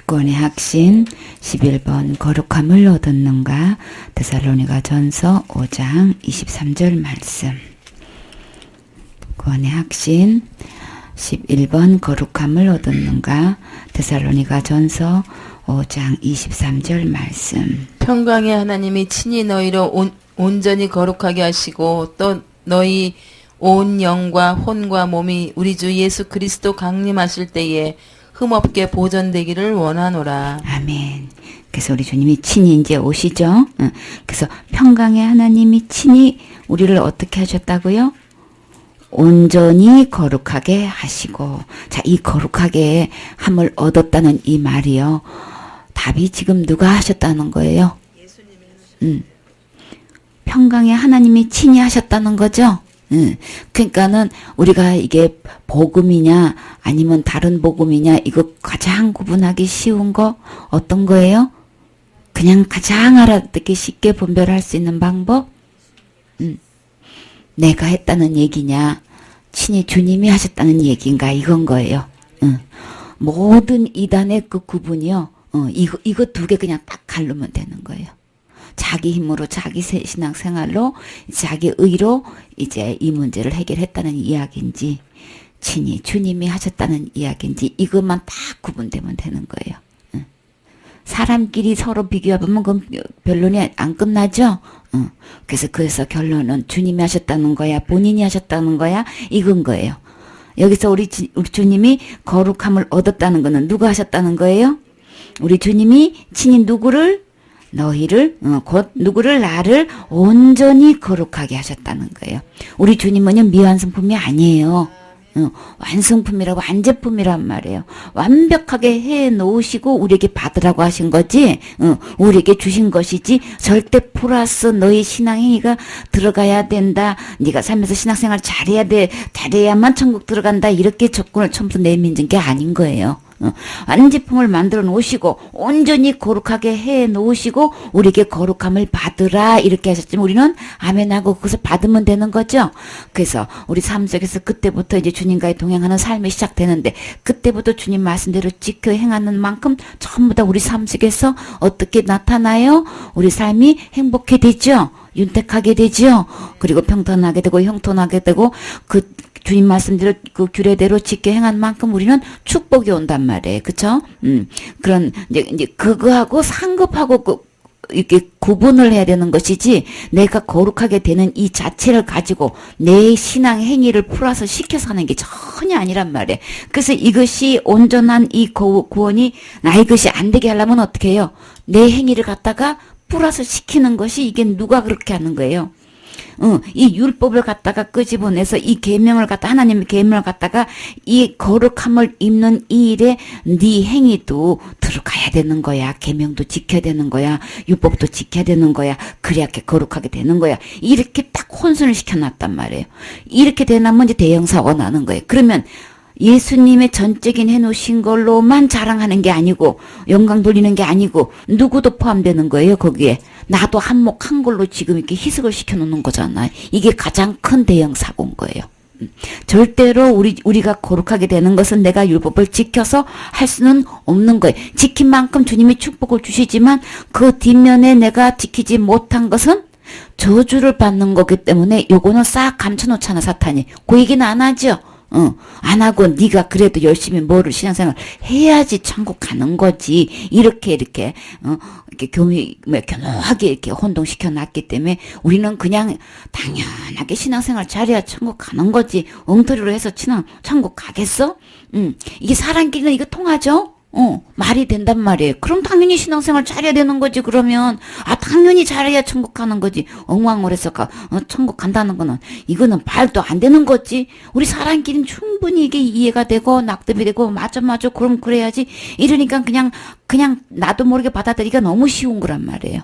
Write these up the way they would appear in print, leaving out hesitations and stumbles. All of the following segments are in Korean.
구원의 확신 11번 거룩함을 얻었는가 데살로니가 전서 5장 23절 말씀. 구원의 확신 11번 거룩함을 얻었는가 데살로니가 전서 5장 23절 말씀. 평강의 하나님이 친히 너희를 온전히 거룩하게 하시고 또 너희 온 영과 혼과 몸이 우리 주 예수 그리스도 강림하실 때에 흠없게 보존되기를 원하노라. 아멘. 그래서 우리 주님이 친히 이제 오시죠. 그래서 평강의 하나님이 친히 우리를 어떻게 하셨다고요? 온전히 거룩하게 하시고. 자, 이 거룩하게 함을 얻었다는 이 말이요. 답이 지금 누가 하셨다는 거예요? 평강의 하나님이 친히 하셨다는 거죠. 그러니까는 우리가 이게 복음이냐 아니면 다른 복음이냐 이거 가장 구분하기 쉬운 거 어떤 거예요? 그냥 가장 알아듣기 쉽게 분별할 수 있는 방법? 내가 했다는 얘기냐 친히 주님이 하셨다는 얘기인가 이건 거예요. 모든 이단의 그 구분이요. 이거 두 개 그냥 딱 가르면 되는 거예요. 자기 힘으로 자기 신앙생활로 자기 의로 이제 이 문제를 해결했다는 이야기인지 친히 주님이 하셨다는 이야기인지 이것만 딱 구분되면 되는 거예요. 사람끼리 서로 비교해보면 그건 변론이 안 끝나죠. 그래서 결론은 주님이 하셨다는 거야 본인이 하셨다는 거야 이건 거예요. 여기서 우리 주님이 거룩함을 얻었다는 거는 누가 하셨다는 거예요? 우리 주님이 친히 누구를 너희를 곧 누구를 나를 온전히 거룩하게 하셨다는 거예요. 우리 주님은요 미완성품이 아니에요. 완성품이라고 완제품이란 말이에요. 완벽하게 해 놓으시고 우리에게 받으라고 하신 거지 우리에게 주신 것이지 절대 플러스 너희 신앙행위가 들어가야 된다. 네가 살면서 신앙생활 잘해야만 천국 들어간다. 이렇게 조건을 처음부터 내민진 게 아닌 거예요. 완제품을 만들어 놓으시고 온전히 거룩하게 해 놓으시고 우리에게 거룩함을 받으라 이렇게 하셨지만 우리는 아멘하고 그것을 받으면 되는 거죠. 그래서 우리 삶 속에서 그때부터 이제 주님과의 동행하는 삶이 시작되는데 그때부터 주님 말씀대로 지켜 행하는 만큼 전부 다 우리 삶 속에서 어떻게 나타나요? 우리 삶이 행복해 되죠. 윤택하게 되죠. 그리고 평탄하게 되고 형통하게 되고 그 주님 말씀대로 그 규례대로 지켜 행한 만큼 우리는 축복이 온단 말이에요. 그쵸? 그런, 이제 그거하고 상급하고 이렇게 구분을 해야 되는 것이지 내가 거룩하게 되는 이 자체를 가지고 내 신앙 행위를 플러스 시켜서 하는 게 전혀 아니란 말이에요. 그래서 이것이 온전한 이 구원이 나의 것이 안 되게 하려면 어떻게 해요? 내 행위를 갖다가 플러스 시키는 것이 이게 누가 그렇게 하는 거예요? 이 율법을 갖다가 끄집어내서 이 계명을 갖다 하나님의 계명을 갖다가 이 거룩함을 입는 이 일에 네 행위도 들어가야 되는 거야. 계명도 지켜야 되는 거야. 율법도 지켜야 되는 거야. 그래야 거룩하게 되는 거야. 이렇게 딱 혼선을 시켜놨단 말이에요. 이렇게 되나면 이제 대형사고가 나는 거예요. 그러면 예수님의 전적인 해놓으신 걸로만 자랑하는 게 아니고 영광 돌리는 게 아니고 누구도 포함되는 거예요. 거기에 나도 한몫한 걸로 지금 이렇게 희석을 시켜놓는 거잖아요. 이게 가장 큰 대형 사고인 거예요. 절대로 우리가 거룩하게 되는 것은 내가 율법을 지켜서 할 수는 없는 거예요. 지킨 만큼 주님이 축복을 주시지만 그 뒷면에 내가 지키지 못한 것은 저주를 받는 거기 때문에 요거는 싹 감춰놓잖아 사탄이. 그 얘기는 안 하죠. 안 하고 네가 그래도 열심히 뭐를 신앙생활 해야지 천국 가는 거지. 이렇게 교묘하게 이렇게 혼동시켜 놨기 때문에 우리는 그냥 당연하게 신앙생활 잘해야 천국 가는 거지. 엉터리로 해서 천국 가겠어? 이게 사람끼리는 이거 통하죠? 말이 된단 말이에요. 그럼 당연히 신앙생활 잘해야 되는 거지. 그러면 당연히 잘해야 천국 가는 거지. 엉망을 해서 천국 간다는 거는 이거는 말도 안 되는 거지. 우리 사람끼리는 충분히 이게 이해가 되고 낙답이 되고 맞아 그럼 그래야지. 이러니까 그냥 나도 모르게 받아들이기가 너무 쉬운 거란 말이에요.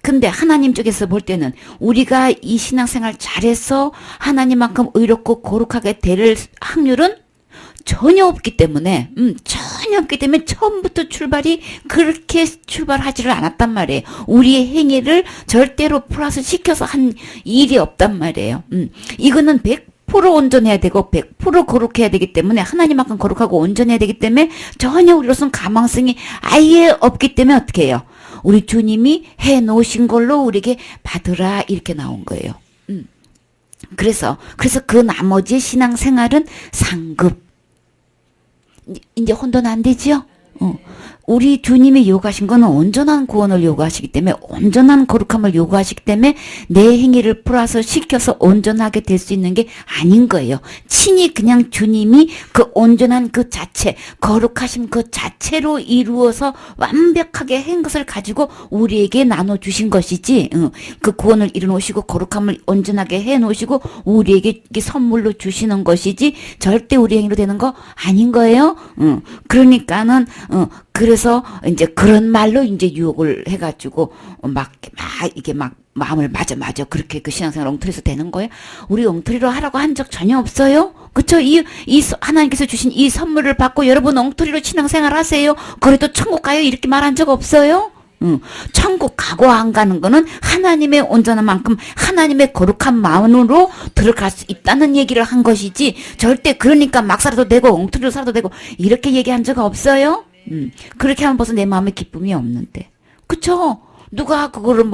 근데 하나님 쪽에서 볼 때는 우리가 이 신앙생활 잘해서 하나님만큼 의롭고 거룩하게 될 확률은 전혀 없기 때문에 처음부터 출발이 그렇게 출발하지를 않았단 말이에요. 우리의 행위를 절대로 플러스 시켜서 한 일이 없단 말이에요. 이거는 100% 100% 온전해야 되고 100% 거룩해야 되기 때문에 하나님만큼 거룩하고 온전해야 되기 때문에 전혀 우리로서는 가망성이 아예 없기 때문에 어떻게 해요? 우리 주님이 해놓으신 걸로 우리에게 받으라 이렇게 나온 거예요. 그래서 그 나머지 신앙생활은 상급. 이제 혼돈 안 되지요? 우리 주님이 요구하신 거는 온전한 구원을 요구하시기 때문에 온전한 거룩함을 요구하시기 때문에 내 행위를 플러스 시켜서 온전하게 될 수 있는 게 아닌 거예요. 친히 그냥 주님이 그 온전한 그 자체, 거룩하심 그 자체로 이루어서 완벽하게 한 것을 가지고 우리에게 나눠주신 것이지, 그 구원을 이루어놓으시고 거룩함을 온전하게 해놓으시고 우리에게 선물로 주시는 것이지 절대 우리 행위로 되는 거 아닌 거예요. 그러니까는 그래서 이제 그런 말로 이제 유혹을 해가지고 이게 마음을 맞아 그렇게 그 신앙생활 엉터리에서 되는 거예요. 우리 엉터리로 하라고 한 적 전혀 없어요. 그쵸? 이 하나님께서 주신 이 선물을 받고 여러분 엉터리로 신앙생활 하세요. 그래도 천국 가요 이렇게 말한 적 없어요. 천국 가고 안 가는 거는 하나님의 온전한 만큼 하나님의 거룩한 마음으로 들어갈 수 있다는 얘기를 한 것이지 절대 그러니까 막 살아도 되고 엉터리로 살아도 되고 이렇게 얘기한 적 없어요. 그렇게 하면 벌써 내 마음에 기쁨이 없는데. 그쵸? 누가 그거를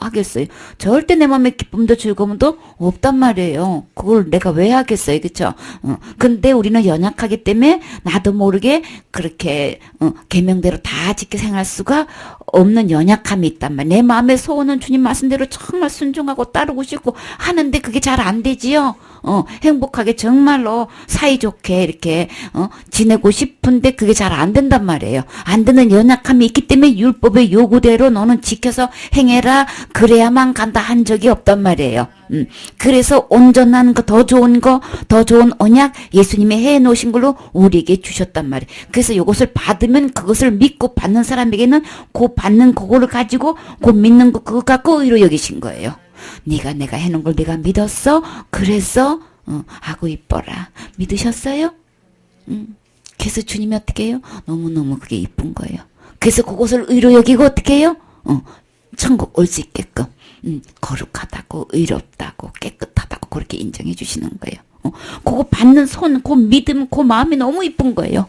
하겠어요? 절대 내 마음에 기쁨도 즐거움도 없단 말이에요. 그걸 내가 왜 하겠어요? 그쵸? 근데 우리는 연약하기 때문에 나도 모르게 그렇게, 계명대로 다 지켜 생활할 수가 없는 연약함이 있단 말이에요. 내 마음의 소원은 주님 말씀대로 정말 순종하고 따르고 싶고 하는데 그게 잘 안 되지요? 행복하게 정말로 사이좋게 이렇게, 지내고 싶은데 그게 잘 안 된단 말이에요. 안 되는 연약함이 있기 때문에 율법의 요구대로 너는 지켜서 행해라. 그래야만 간다 한 적이 없단 말이에요. 그래서 온전한 거, 더 좋은 언약 예수님이 해 놓으신 걸로 우리에게 주셨단 말이에요. 그래서 이것을 받으면 그것을 믿고 받는 사람에게는 그 받는 그거를 가지고 그 믿는 거 그거 갖고 의로 여기신 거예요. 내가 해놓은 걸 내가 믿었어? 그래서 하고 이뻐라. 믿으셨어요? 그래서 주님이 어떻게 해요? 너무너무 그게 이쁜 거예요. 그래서 그것을 의로 여기고 어떻게 해요? 천국 올 수 있게끔 거룩하다고 의롭다고 깨끗하다고 그렇게 인정해 주시는 거예요. 그거 받는 손, 그 믿음, 그 마음이 너무 이쁜 거예요.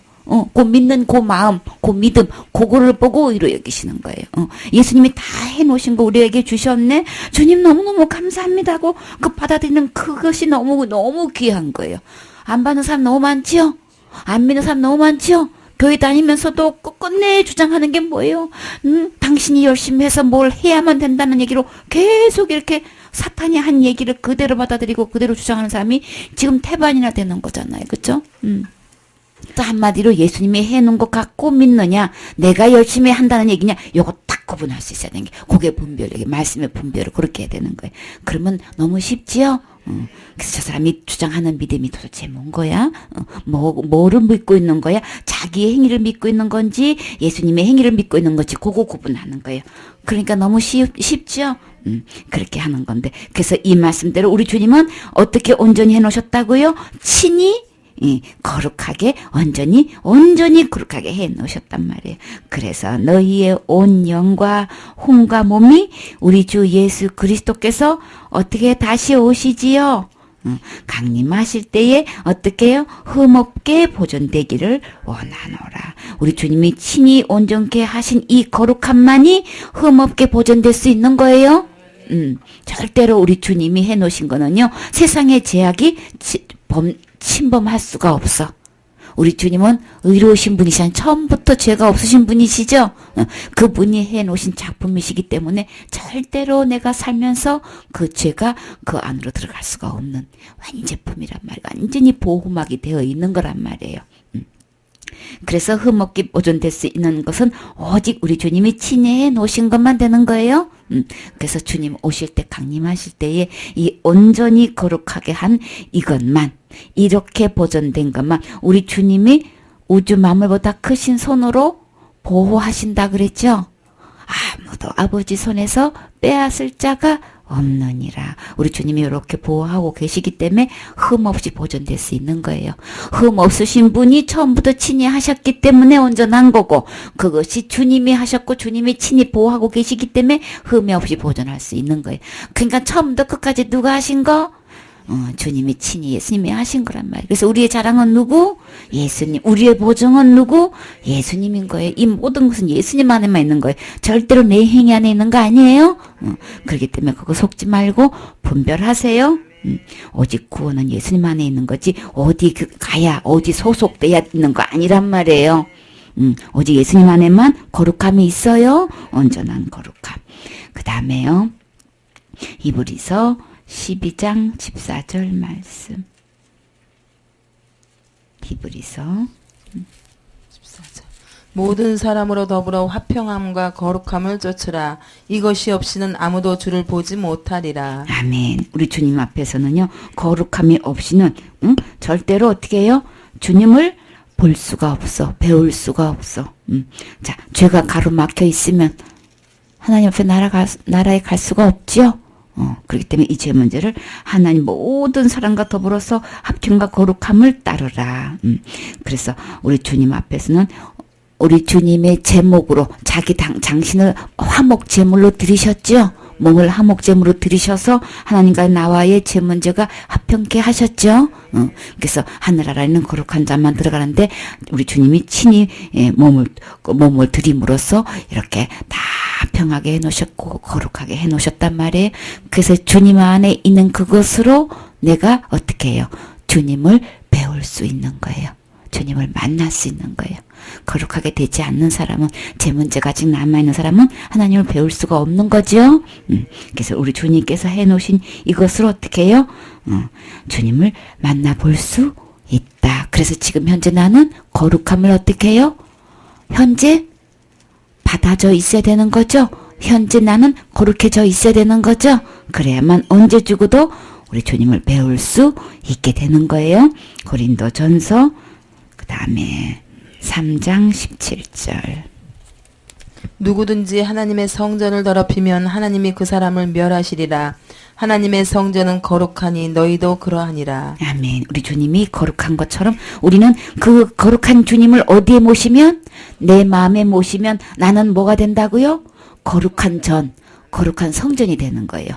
그 믿는 그 마음, 그 믿음, 그거를 보고 의로 여기시는 거예요. 예수님이 다 해놓으신 거 우리에게 주셨네. 주님 너무너무 감사합니다고 그 받아들이는 그것이 너무 귀한 거예요. 안 받는 사람 너무 많지요? 안 믿는 사람 너무 많지요? 교회 다니면서도 끝내 주장하는 게 뭐예요? 당신이 열심히 해서 뭘 해야만 된다는 얘기로 계속 이렇게 사탄이 한 얘기를 그대로 받아들이고 그대로 주장하는 사람이 지금 태반이나 되는 거잖아요. 그쵸? 또 한마디로 예수님이 해놓은 것 갖고 믿느냐, 내가 열심히 한다는 얘기냐, 요거 딱 구분할 수 있어야 되는 게, 그게 분별력이, 말씀의 분별을 그렇게 해야 되는 거예요. 그러면 너무 쉽지요? 그래서 저 사람이 주장하는 믿음이 도대체 뭔 거야? 뭐를 믿고 있는 거야? 자기의 행위를 믿고 있는 건지, 예수님의 행위를 믿고 있는 건지, 그거 구분하는 거예요. 그러니까 너무 쉽죠? 그렇게 하는 건데. 그래서 이 말씀대로 우리 주님은 어떻게 온전히 해놓으셨다고요? 친히 거룩하게 온전히 거룩하게 해 놓으셨단 말이에요. 그래서 너희의 온 영과 혼과 몸이 우리 주 예수 그리스도께서 어떻게 다시 오시지요? 강림하실 때에 어떻게 해요? 흠없게 보존되기를 원하노라. 우리 주님이 친히 온전케 하신 이 거룩함만이 흠없게 보존될 수 있는 거예요. 절대로 우리 주님이 해놓으신 거는요, 세상의 제약이 침범할 수가 없어. 우리 주님은 의로우신 분이시잖아요. 처음부터 죄가 없으신 분이시죠. 그분이 해놓으신 작품이시기 때문에 절대로 내가 살면서 그 죄가 그 안으로 들어갈 수가 없는 완제품이란 말이에요. 완전히 보호막이 되어 있는 거란 말이에요. 그래서 흠없게 보존될 수 있는 것은 오직 우리 주님이 친히 해놓으신 것만 되는 거예요. 그래서 주님 오실 때 강림하실 때에 이 온전히 거룩하게 한 이것만, 이렇게 보존된 것만 우리 주님이 우주 만물보다 크신 손으로 보호하신다 그랬죠. 아무도 아버지 손에서 빼앗을 자가 없느니라. 우리 주님이 이렇게 보호하고 계시기 때문에 흠없이 보존될 수 있는 거예요. 흠 없으신 분이 처음부터 친히 하셨기 때문에 온전한 거고, 그것이 주님이 하셨고 주님이 친히 보호하고 계시기 때문에 흠이 없이 보존할 수 있는 거예요. 그러니까 처음부터 끝까지 누가 하신 거? 주님이 친히 예수님이 하신 거란 말이에요. 그래서 우리의 자랑은 누구? 예수님. 우리의 보증은 누구? 예수님인 거예요. 이 모든 것은 예수님 안에만 있는 거예요. 절대로 내 행위 안에 있는 거 아니에요? 그렇기 때문에 그거 속지 말고 분별하세요. 오직 구원은 예수님 안에 있는 거지 어디 가야 어디 소속돼야 있는 거 아니란 말이에요. 오직 예수님 안에만 거룩함이 있어요. 온전한 거룩함. 그 다음에요. 히브리서 12장 14절 말씀. 히브리서 14절. 모든 사람으로 더불어 화평함과 거룩함을 쫓으라. 이것이 없이는 아무도 주를 보지 못하리라. 아멘. 우리 주님 앞에서는요. 거룩함이 없이는 절대로 어떻게 해요? 주님을 볼 수가 없어. 배울 수가 없어. 자, 죄가 가로막혀 있으면 하나님 앞에 나라에 갈 수가 없지요. 그렇기 때문에 이 죄 문제를 하나님 모든 사람과 더불어서 합평과 거룩함을 따르라. 그래서 우리 주님 앞에서는 우리 주님의 제목으로 당신을 화목 제물로 드리셨죠. 몸을 화목 제물로 드리셔서 하나님과 나와의 죄 문제가 합평케 하셨죠. 그래서 하늘나라에 있는 거룩한 자만 들어가는데 우리 주님이 친히 몸을 드림으로써 이렇게 다 평하게 해놓으셨고 거룩하게 해놓으셨단 말이에요. 그래서 주님 안에 있는 그것으로 내가 어떻게 해요? 주님을 배울 수 있는 거예요. 주님을 만날 수 있는 거예요. 거룩하게 되지 않는 사람은 제 문제가 아직 남아있는 사람은 하나님을 배울 수가 없는 거죠. 그래서 우리 주님께서 해놓으신 이것을 어떻게 해요? 주님을 만나볼 수 있다. 그래서 지금 현재 나는 거룩함을 어떻게 해요? 현재 받아져 있어야 되는 거죠. 현재 나는 거룩해져 있어야 되는 거죠. 그래야만 언제 죽어도 우리 주님을 배울 수 있게 되는 거예요. 고린도전서 그 다음에 3장 17절. 누구든지 하나님의 성전을 더럽히면 하나님이 그 사람을 멸하시리라. 하나님의 성전은 거룩하니 너희도 그러하니라. 아멘. 우리 주님이 거룩한 것처럼 우리는 그 거룩한 주님을 어디에 모시면? 내 마음에 모시면 나는 뭐가 된다고요? 거룩한 성전이 되는 거예요.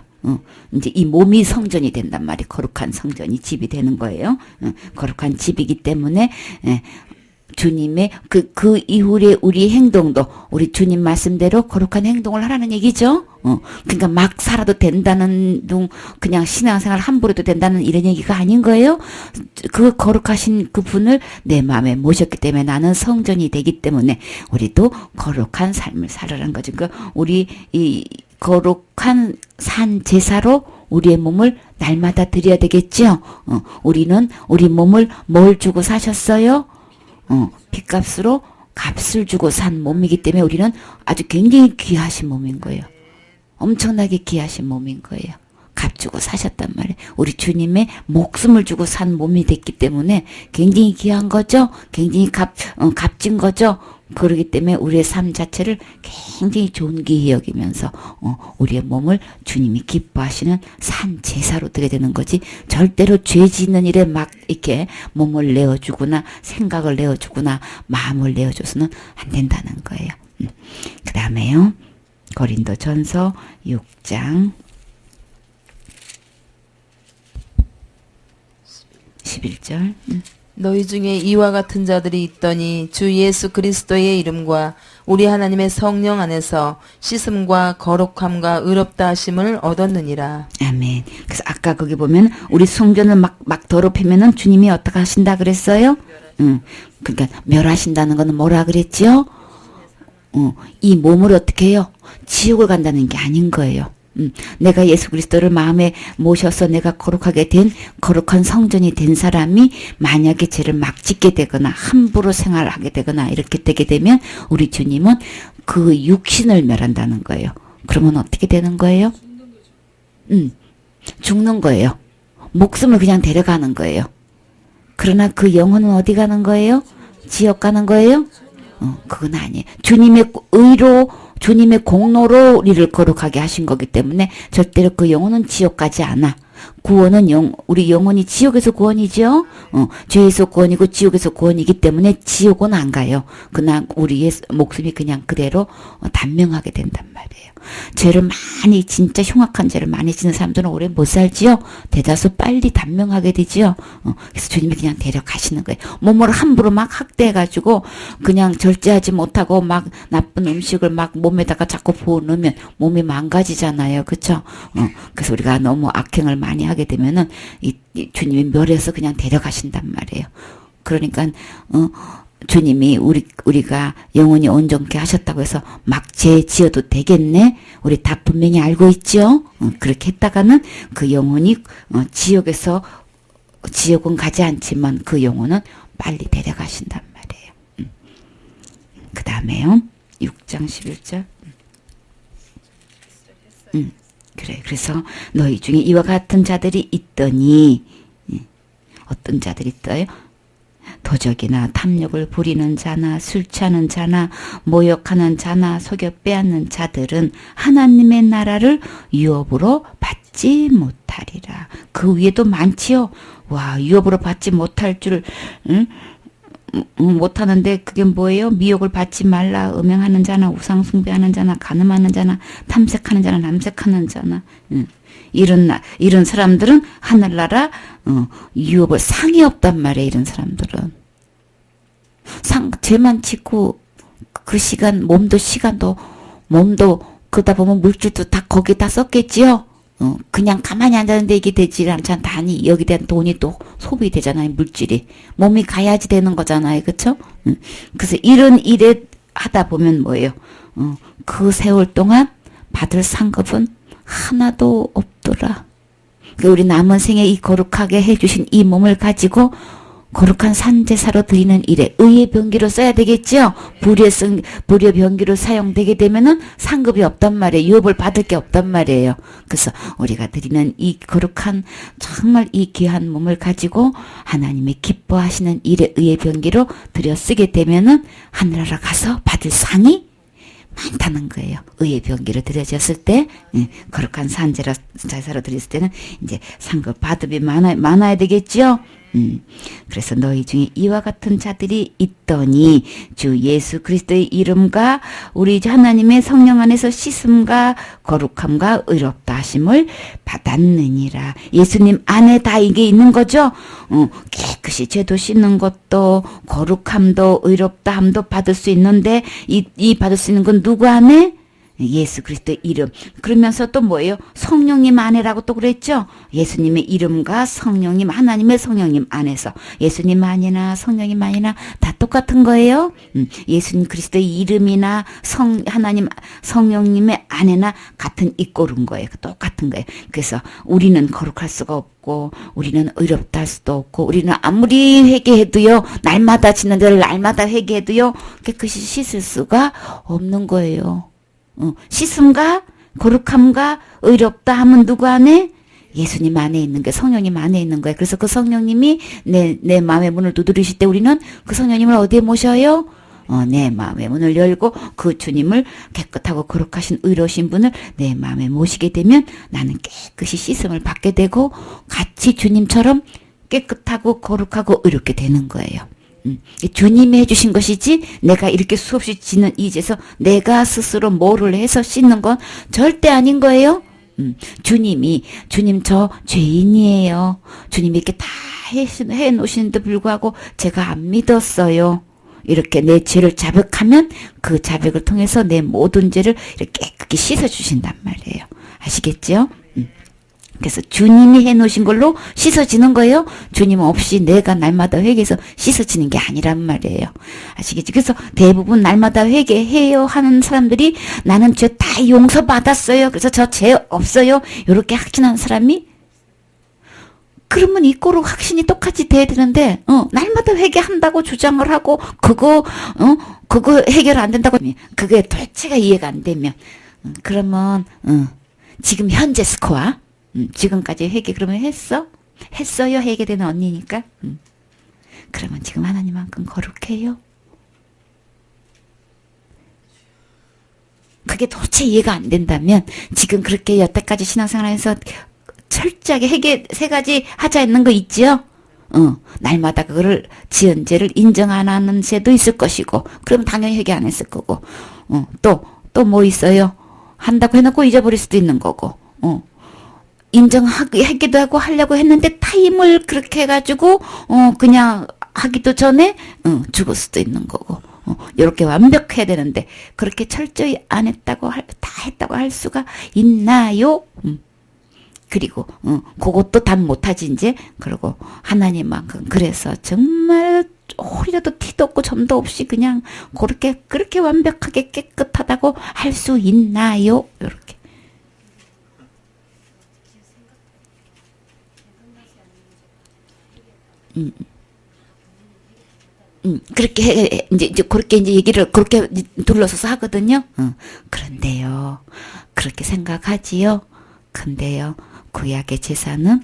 이제 이 몸이 성전이 된단 말이에요. 거룩한 성전이 집이 되는 거예요. 거룩한 집이기 때문에 주님의 그 이후에 우리 행동도 우리 주님 말씀대로 거룩한 행동을 하라는 얘기죠. 그러니까 막 살아도 된다는 그냥 신앙생활 함부로 해도 된다는 이런 얘기가 아닌 거예요. 그 거룩하신 그 분을 내 마음에 모셨기 때문에 나는 성전이 되기 때문에 우리도 거룩한 삶을 살아라는 거죠. 그러니까 우리 이 거룩한 산 제사로 우리의 몸을 날마다 드려야 되겠죠. 우리는 우리 몸을 뭘 주고 사셨어요? 핏값으로 값을 주고 산 몸이기 때문에 우리는 아주 굉장히 귀하신 몸인 거예요. 엄청나게 귀하신 몸인 거예요. 값 주고 사셨단 말이에요. 우리 주님의 목숨을 주고 산 몸이 됐기 때문에 굉장히 귀한 거죠. 굉장히 값진 거죠. 그러기 때문에 우리의 삶 자체를 굉장히 존귀히 여기면서 우리의 몸을 주님이 기뻐하시는 산 제사로 드게 되는 거지 절대로 죄 짓는 일에 막 이렇게 몸을 내어주거나 생각을 내어주거나 마음을 내어줘서는 안 된다는 거예요. 그 다음에요. 고린도전서 6장 11절. 너희 중에 이와 같은 자들이 있더니 주 예수 그리스도의 이름과 우리 하나님의 성령 안에서 씻음과 거룩함과 의롭다 하심을 얻었느니라. 아멘. 그래서 아까 거기 보면 우리 성전을 막 더럽히면은 주님이 어떻게 하신다 그랬어요? 그러니까 멸하신다는 거는 뭐라 그랬죠? 이 몸을 어떻게 해요? 지옥을 간다는 게 아닌 거예요. 내가 예수 그리스도를 마음에 모셔서 내가 거룩하게 된 거룩한 성전이 된 사람이 만약에 죄를 막 짓게 되거나 함부로 생활하게 되거나 이렇게 되게 되면 우리 주님은 그 육신을 멸한다는 거예요. 그러면 어떻게 되는 거예요? 죽는 거예요. 목숨을 그냥 데려가는 거예요. 그러나 그 영혼은 어디 가는 거예요? 지옥 가는 거예요? 그건 아니에요. 주님의 의로 주님의 공로로 우리를 거룩하게 하신 거기 때문에 절대로 그 영혼은 지옥 가지 않아. 구원은 우리 영혼이 지옥에서 구원이죠. 죄에서 구원이고 지옥에서 구원이기 때문에 지옥은 안 가요. 그냥 우리의 목숨이 그냥 그대로 단명하게 된단 말이에요. 죄를 많이 진짜 흉악한 죄를 많이 지는 사람들은 오래 못 살지요. 대다수 빨리 단명하게 되지요. 그래서 주님이 그냥 데려가시는 거예요. 몸을 함부로 막 학대해가지고 그냥 절제하지 못하고 막 나쁜 음식을 막 몸에다가 자꾸 부어넣으면 몸이 망가지잖아요. 그쵸? 그래서 우리가 너무 악행을 많이 하게 되면은 이 주님이 멸해서 그냥 데려가신단 말이에요. 그러니까 주님이 우리가 영원히 온전케 하셨다고 해서 막 죄 지어도 되겠네? 우리 다 분명히 알고 있죠? 그렇게 했다가는 그 영혼이 지옥은 가지 않지만 그 영혼은 빨리 데려가신단 말이에요. 그 다음에요. 6장 11절. 그래. 그래서 너희 중에 이와 같은 자들이 있더니 어떤 자들이 있어요? 도적이나 탐욕을 부리는 자나 술 취하는 자나 모욕하는 자나 속여 빼앗는 자들은 하나님의 나라를 유업으로 받지 못하리라. 그 위에도 많지요. 와, 유업으로 받지 못할 줄 못하는데 그게 뭐예요? 미혹을 받지 말라. 음행하는 자나 우상 숭배하는 자나 간음하는 자나 탐색하는 자나 남색하는 자나 이런 사람들은 하늘나라 유업을 상이 없단 말이에요. 이런 사람들은 죄만 짓고 그 시간 시간도 몸도 그러다 보면 물질도 다 거기다 썼겠지요. 그냥 가만히 앉았는데 이게 되지 않잖아요. 여기 대한 돈이 또 소비되잖아요. 물질이 몸이 가야지 되는 거잖아요. 그렇죠? 그래서 이런 일에 하다 보면 뭐예요? 그 세월 동안 받을 상급은 하나도 없더라. 우리 남은 생에 이 거룩하게 해주신 이 몸을 가지고 거룩한 산제사로 드리는 일에 의의 병기로 써야 되겠죠. 불의 병기로 사용되게 되면은 상급이 없단 말이에요. 유업을 받을 게 없단 말이에요. 그래서 우리가 드리는 이 거룩한 정말 이 귀한 몸을 가지고 하나님이 기뻐하시는 일에 의의 병기로 들여 쓰게 되면은 하늘나라 가서 받을 상이 많다는 거예요. 의의 병기로 드려졌을 때, 거룩한 제사로 드렸을 때는 이제 상급 받음이 많아야 되겠죠. 그래서 너희 중에 이와 같은 자들이 있더니 주 예수 그리스도의 이름과 우리 하나님의 성령 안에서 씻음과 거룩함과 의롭다 하심을 받았느니라. 예수님 안에 다 이게 있는 거죠. 깨끗이 죄도 씻는 것도 거룩함도 의롭다함도 받을 수 있는데 이 받을 수 있는 건 누구 안에? 예수 그리스도의 이름. 그러면서 또 뭐예요? 성령님 안에라고 또 그랬죠? 예수님의 이름과 성령님, 하나님의 성령님 안에서. 예수님 안이나 성령님 안이나 다 똑같은 거예요. 예수님 그리스도의 이름이나 하나님, 성령님의 안에나 같은 이꼬른 거예요. 똑같은 거예요. 그래서 우리는 거룩할 수가 없고, 우리는 의롭다 할 수도 없고, 우리는 아무리 회개해도요, 날마다 짓는 데를 날마다 회개해도요, 깨끗이 씻을 수가 없는 거예요. 씻음과 거룩함과 의롭다 함은 누구 안에? 예수님 안에 있는 게 성령님 안에 있는 거예요. 그래서 그 성령님이 내 마음의 문을 두드리실 때 우리는 그 성령님을 어디에 모셔요? 내 마음의 문을 열고 그 주님을 깨끗하고 거룩하신 의로우신 분을 내 마음에 모시게 되면 나는 깨끗이 씻음을 받게 되고 같이 주님처럼 깨끗하고 거룩하고 의롭게 되는 거예요. 주님이 해주신 것이지 내가 이렇게 수없이 짓는 이 죄에서 내가 스스로 뭐를 해서 씻는 건 절대 아닌 거예요. 주님 저 죄인이에요. 주님이 이렇게 다 해놓으시는데 불구하고 제가 안 믿었어요. 이렇게 내 죄를 자백하면 그 자백을 통해서 내 모든 죄를 이렇게 깨끗이 씻어주신단 말이에요. 아시겠죠? 그래서 주님이 해놓으신 걸로 씻어지는 거예요. 주님 없이 내가 날마다 회개해서 씻어지는 게 아니란 말이에요. 아시겠죠? 그래서 대부분 날마다 회개해요 하는 사람들이 나는 죄 다 용서받았어요. 그래서 저 죄 없어요. 이렇게 확신하는 사람이 그러면 이꼬로 확신이 똑같이 돼야 되는데 날마다 회개한다고 주장을 하고 그거 해결 안 된다고 그게 도대체가 이해가 안 되면 그러면 지금 현재 스코어 지금까지 회개 그러면 했어? 했어요? 회개되는 언니니까? 그러면 지금 하나님만큼 거룩해요? 그게 도대체 이해가 안 된다면 지금 그렇게 여태까지 신앙생활하면서 철저하게 회개 세 가지 하자 있는 거 있지요? 날마다 그거를 지은 죄를 인정 안 하는 죄도 있을 것이고, 그럼 당연히 회개 안 했을 거고, 또 뭐 있어요? 한다고 해놓고 잊어버릴 수도 있는 거고, 인정하기도 하고 하려고 했는데 타임을 그렇게 해가지고, 그냥 하기도 전에, 죽을 수도 있는 거고, 이렇게 완벽해야 되는데, 그렇게 철저히 안 했다고, 다 했다고 할 수가 있나요? 그리고 그것도 답 못하지 이제. 그리고 하나님만큼 그래서 정말 홀이라도 티도 없고 점도 없이 그냥 그렇게 완벽하게 깨끗하다고 할 수 있나요? 이렇게. 그렇게 이제 그렇게 이제 얘기를 그렇게 둘러서서 하거든요. 그런데요, 그렇게 생각하지요. 근데요, 구약의 제사는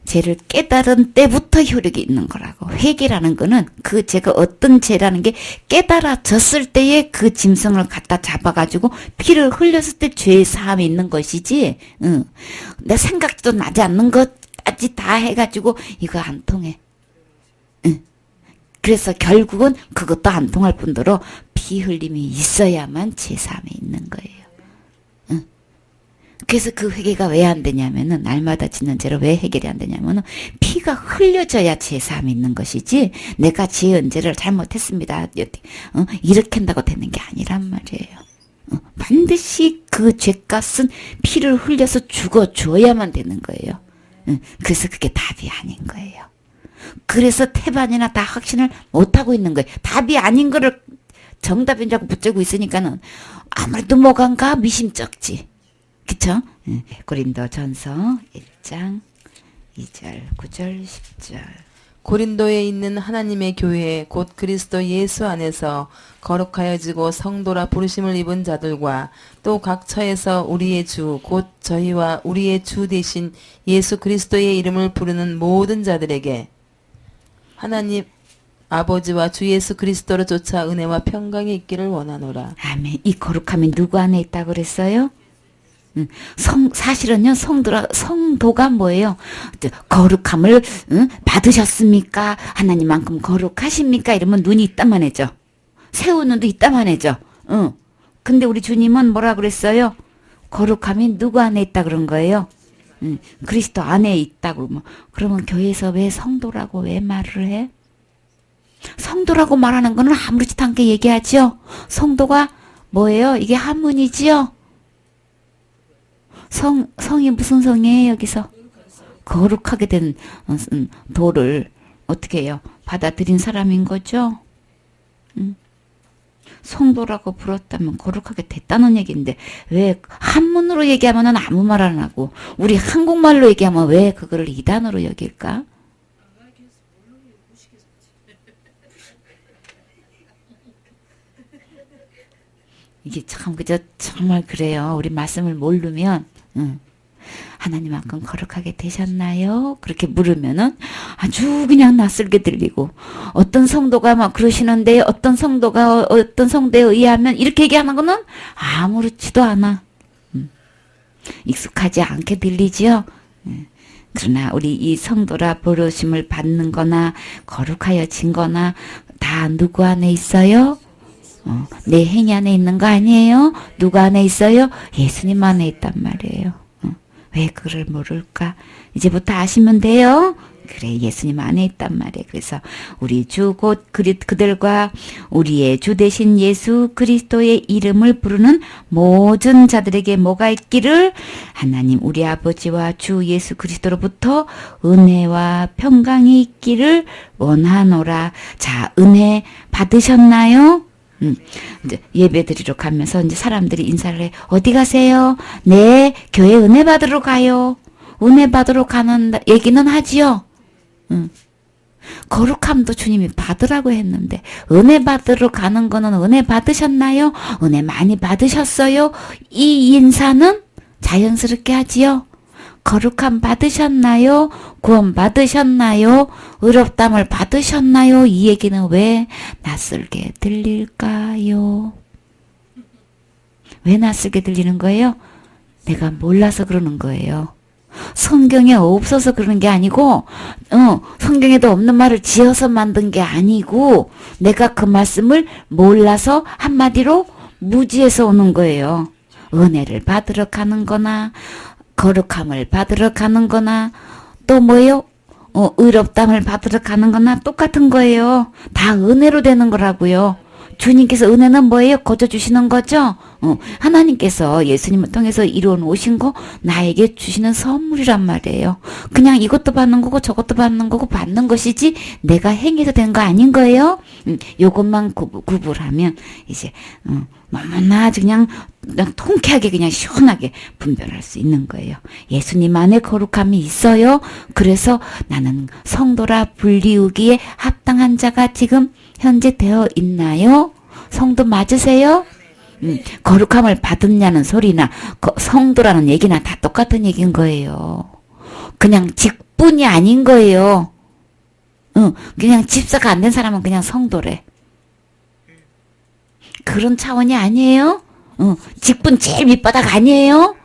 죄를 깨달은 때부터 효력이 있는 거라고. 회개라는 거는 그 죄가 어떤 죄라는 게 깨달아졌을 때에 그 짐승을 갖다 잡아가지고 피를 흘렸을 때 죄의 사함이 있는 것이지. 내 생각도 나지 않는 것까지 다 해가지고 이거 안 통해. 그래서 결국은 그것도 안 통할 뿐더러 피 흘림이 있어야만 죄 사함이 있는 거예요. 그래서 그 회개가 왜 안 되냐면은, 날마다 짓는 죄로 왜 해결이 안 되냐면은, 피가 흘려져야 죄사함이 있는 것이지, 내가 지은 죄를 잘못했습니다, 이렇게 한다고 되는 게 아니란 말이에요. 반드시 그 죄값은 피를 흘려서 죽어줘야만 되는 거예요. 그래서 그게 답이 아닌 거예요. 그래서 태반이나 다 확신을 못하고 있는 거예요. 답이 아닌 거를 정답인 줄 알고 붙들고 있으니까는 아무래도 뭐간가 미심쩍지. 그쵸? 고린도 전서 1장 2절, 9절, 10절. 고린도에 있는 하나님의 교회 곧 그리스도 예수 안에서 거룩하여지고 성도라 부르심을 입은 자들과 또 각 처에서 우리의 주 곧 저희와 우리의 주 대신 예수 그리스도의 이름을 부르는 모든 자들에게 하나님 아버지와 주 예수 그리스도로 쫓아 은혜와 평강이 있기를 원하노라. 아멘. 이 거룩함이 누구 안에 있다고 그랬어요? 사실은요, 성도가 뭐예요? 거룩함을 받으셨습니까? 하나님만큼 거룩하십니까? 이러면 눈이 있다만 해죠. 새우 눈도 있다만 해죠. 근데 우리 주님은 뭐라 그랬어요? 거룩함이 누구 안에 있다 그런 거예요? 그리스도 안에 있다고. 그러면 교회에서 왜 성도라고 왜 말을 해? 성도라고 말하는 거는 아무렇지도 않게 얘기하죠. 성도가 뭐예요? 이게 한문이지요. 성이 무슨 성이에요, 여기서? 거룩하게 된 도를 어떻게 해요? 받아들인 사람인 거죠? 성도라고 불렀다면 거룩하게 됐다는 얘기인데, 왜 한문으로 얘기하면 아무 말 안 하고, 우리 한국말로 얘기하면 왜 그거를 이단으로 여길까? 이게 참, 그저, 정말 그래요. 우리 말씀을 모르면, 하나님만큼 거룩하게 되셨나요? 그렇게 물으면은 아주 그냥 낯설게 들리고, 어떤 성도가 막 그러시는데, 어떤 성도에 의하면 이렇게 얘기하는 거는 아무렇지도 않아. 익숙하지 않게 들리지요? 그러나 우리 이 성도라 부르심을 받는 거나, 거룩하여진 거나, 다 누구 안에 있어요? 내 행위 안에 있는 거 아니에요? 누구 안에 있어요? 예수님 안에 있단 말이에요. 왜 그를 모를까? 이제부터 아시면 돼요. 그래, 예수님 안에 있단 말이에요. 그래서 우리 주 곧 그들과 우리의 주 대신 예수 그리스도의 이름을 부르는 모든 자들에게 뭐가 있기를? 하나님 우리 아버지와 주 예수 그리스도로부터 은혜와 평강이 있기를 원하노라. 자, 은혜 받으셨나요? 이제 예배 드리러 가면서 이제 사람들이 인사를 해. 어디 가세요? 네, 교회 은혜 받으러 가요. 은혜 받으러 가는 얘기는 하지요. 거룩함도 주님이 받으라고 했는데, 은혜 받으러 가는 거는 은혜 받으셨나요? 은혜 많이 받으셨어요? 이 인사는 자연스럽게 하지요. 거룩함 받으셨나요? 구원 받으셨나요? 의롭담을 받으셨나요? 이 얘기는 왜 낯설게 들릴까요? 왜 낯설게 들리는 거예요? 내가 몰라서 그러는 거예요. 성경에 없어서 그런 게 아니고, 성경에도 없는 말을 지어서 만든 게 아니고, 내가 그 말씀을 몰라서 한마디로 무지해서 오는 거예요. 은혜를 받으러 가는 거나, 거룩함을 받으러 가는 거나, 또 뭐예요? 의롭담을 받으러 가는 거나 똑같은 거예요. 다 은혜로 되는 거라고요. 주님께서 은혜는 뭐예요? 거저 주시는 거죠? 하나님께서 예수님을 통해서 이루어 놓으신 거 나에게 주시는 선물이란 말이에요. 그냥 이것도 받는 거고 저것도 받는 거고 받는 것이지 내가 행해서 된 거 아닌 거예요. 요것만 구분하면 이제 너무나 그냥 통쾌하게 그냥 시원하게 분별할 수 있는 거예요. 예수님 안에 거룩함이 있어요. 그래서 나는 성도라 불리우기에 합당한 자가 지금 현재 되어 있나요? 성도 맞으세요? 거룩함을 받았냐는 소리나 성도라는 얘기나 다 똑같은 얘기인 거예요. 그냥 직분이 아닌 거예요. 그냥 집사가 안 된 사람은 그냥 성도래. 그런 차원이 아니에요? 직분 제일 밑바닥 아니에요?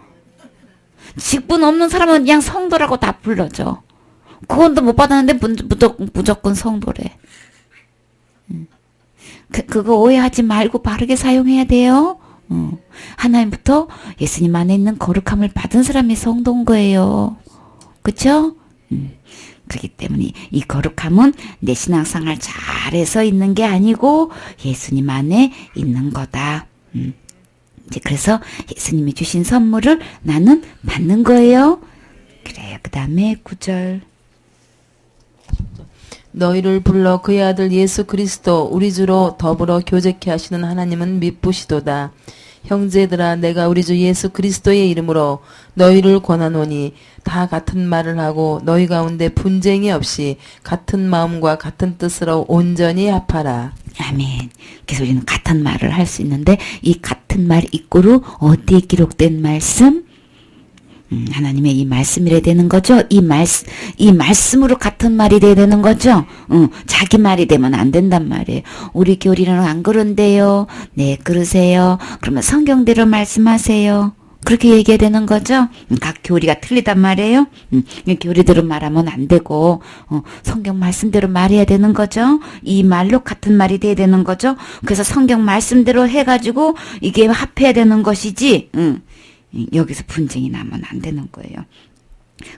직분 없는 사람은 그냥 성도라고 다 불러줘. 그건도 못 받았는데 무조건 성도래. 그거 오해하지 말고 바르게 사용해야 돼요. 하나님부터 예수님 안에 있는 거룩함을 받은 사람이 성도인 거예요. 그쵸? 그렇기 때문에 이 거룩함은 내 신앙생활 잘해서 있는 게 아니고 예수님 안에 있는 거다. 이제 그래서 예수님이 주신 선물을 나는 받는 거예요. 그래요. 그 다음에 9절. 너희를 불러 그의 아들 예수 그리스도 우리 주로 더불어 교제케 하시는 하나님은 미쁘시도다. 형제들아 내가 우리 주 예수 그리스도의 이름으로 너희를 권하노니 다 같은 말을 하고 너희 가운데 분쟁이 없이 같은 마음과 같은 뜻으로 온전히 합하라. 아멘. 그래서 우리는 같은 말을 할 수 있는데 이 같은 말 입구로 어디에 기록된 말씀? 하나님의 이 말씀이래 되는 거죠. 이 말씀으로 같은 말이 돼야 되는 거죠. 자기 말이 되면 안 된단 말이에요. 우리 교리는 안 그런데요. 네, 그러세요. 그러면 성경대로 말씀하세요. 그렇게 얘기해야 되는 거죠. 각 교리가 틀리단 말이에요. 교리대로 말하면 안 되고 성경 말씀대로 말해야 되는 거죠. 이 말로 같은 말이 돼야 되는 거죠. 그래서 성경 말씀대로 해가지고 이게 합해야 되는 것이지. 여기서 분쟁이 나면 안 되는 거예요.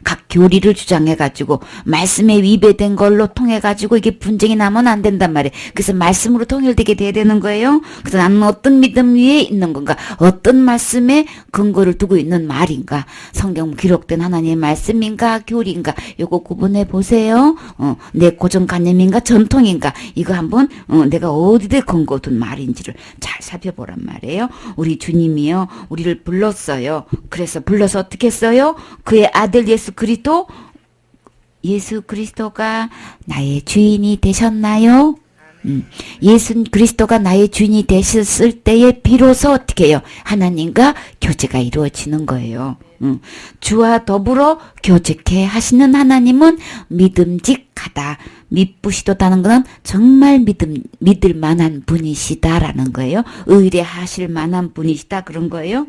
각 교리를 주장해가지고 말씀에 위배된 걸로 통해가지고 이게 분쟁이 나면 안 된단 말이에요. 그래서 말씀으로 통일되게 돼야 되는 거예요. 그래서 나는 어떤 믿음 위에 있는 건가? 어떤 말씀에 근거를 두고 있는 말인가? 성경 기록된 하나님의 말씀인가? 교리인가? 요거 구분해 보세요. 내 고정관념인가? 전통인가? 이거 한번 내가 어디에 근거 둔 말인지를 잘 살펴보란 말이에요. 우리 주님이요. 우리를 불렀어요. 그래서 불러서 어떻게 했어요? 그의 아들 예수 그리스도가 나의 주인이 되셨나요? 예수 그리스도가 나의 주인이 되셨을 때에 비로소 어떻게 해요? 하나님과 교제가 이루어지는 거예요. 주와 더불어 교제케 하시는 하나님은 믿음직하다. 미쁘시도다는 것은 정말 믿을 만한 분이시다라는 거예요. 의뢰하실 만한 분이시다 그런 거예요.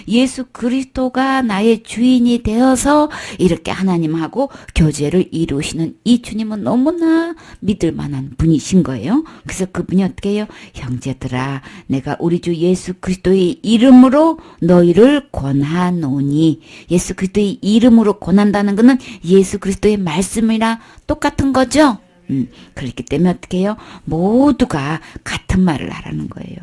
예수 그리스도가 나의 주인이 되어서 이렇게 하나님하고 교제를 이루시는 이 주님은 너무나 믿을 만한 분이신 거예요. 그래서 그분이 어떻게 해요? 형제들아 내가 우리 주 예수 그리스도의 이름으로 너희를 권하노니 예수 그리스도의 이름으로 권한다는 것은 예수 그리스도의 말씀이랑 똑같은 거죠. 그렇기 때문에 어떻게 해요? 모두가 같은 말을 하라는 거예요.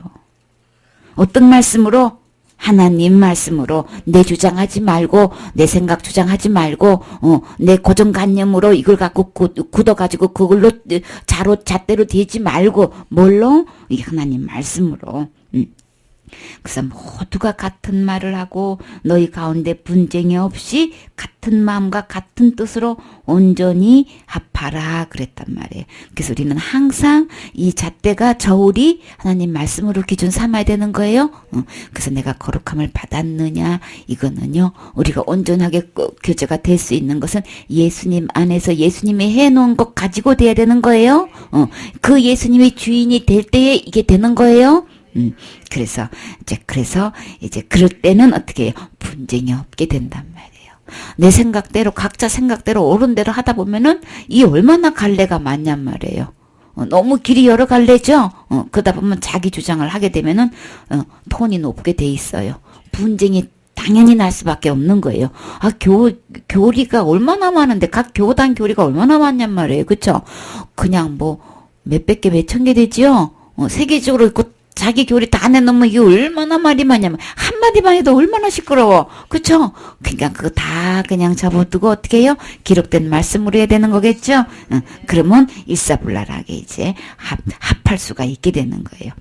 어떤 말씀으로? 하나님 말씀으로 내 주장하지 말고 내 생각 주장하지 말고 내 고정관념으로 이걸 갖고 굳어가지고 그걸로 잣대로 대지 말고 뭘로? 이게 하나님 말씀으로. 그래서 모두가 같은 말을 하고 너희 가운데 분쟁이 없이 같은 마음과 같은 뜻으로 온전히 합하라 그랬단 말이에요. 그래서 우리는 항상 이 잣대가 저울이 하나님 말씀으로 기준 삼아야 되는 거예요. 그래서 내가 거룩함을 받았느냐 이거는요. 우리가 온전하게 교제가 될 수 있는 것은 예수님 안에서 예수님이 해놓은 것 가지고 돼야 되는 거예요. 그 예수님이 주인이 될 때에 이게 되는 거예요. 그래서 이제 그럴 때는 어떻게 해요? 분쟁이 없게 된단 말이에요. 내 생각대로 각자 생각대로 옳은 대로 하다 보면은 이 얼마나 갈래가 많냔 말이에요. 너무 길이 여러 갈래죠. 그러다 보면 자기 주장을 하게 되면은 톤이 높게 돼 있어요. 분쟁이 당연히 날 수밖에 없는 거예요. 아, 교리가 얼마나 많은데, 각 교단 교리가 얼마나 많냔 말이에요. 그쵸? 그냥 뭐, 몇백 개, 몇천 개 되지요? 세계적으로 있고, 자기 교리 다 내놓으면 이게 얼마나 말이 많냐면, 한마디만 해도 얼마나 시끄러워. 그쵸? 그러니까 그거 다 그냥 접어두고 어떻게 해요? 기록된 말씀으로 해야 되는 거겠죠? 그러면 일사불란하게 이제 합할 수가 있게 되는 거예요.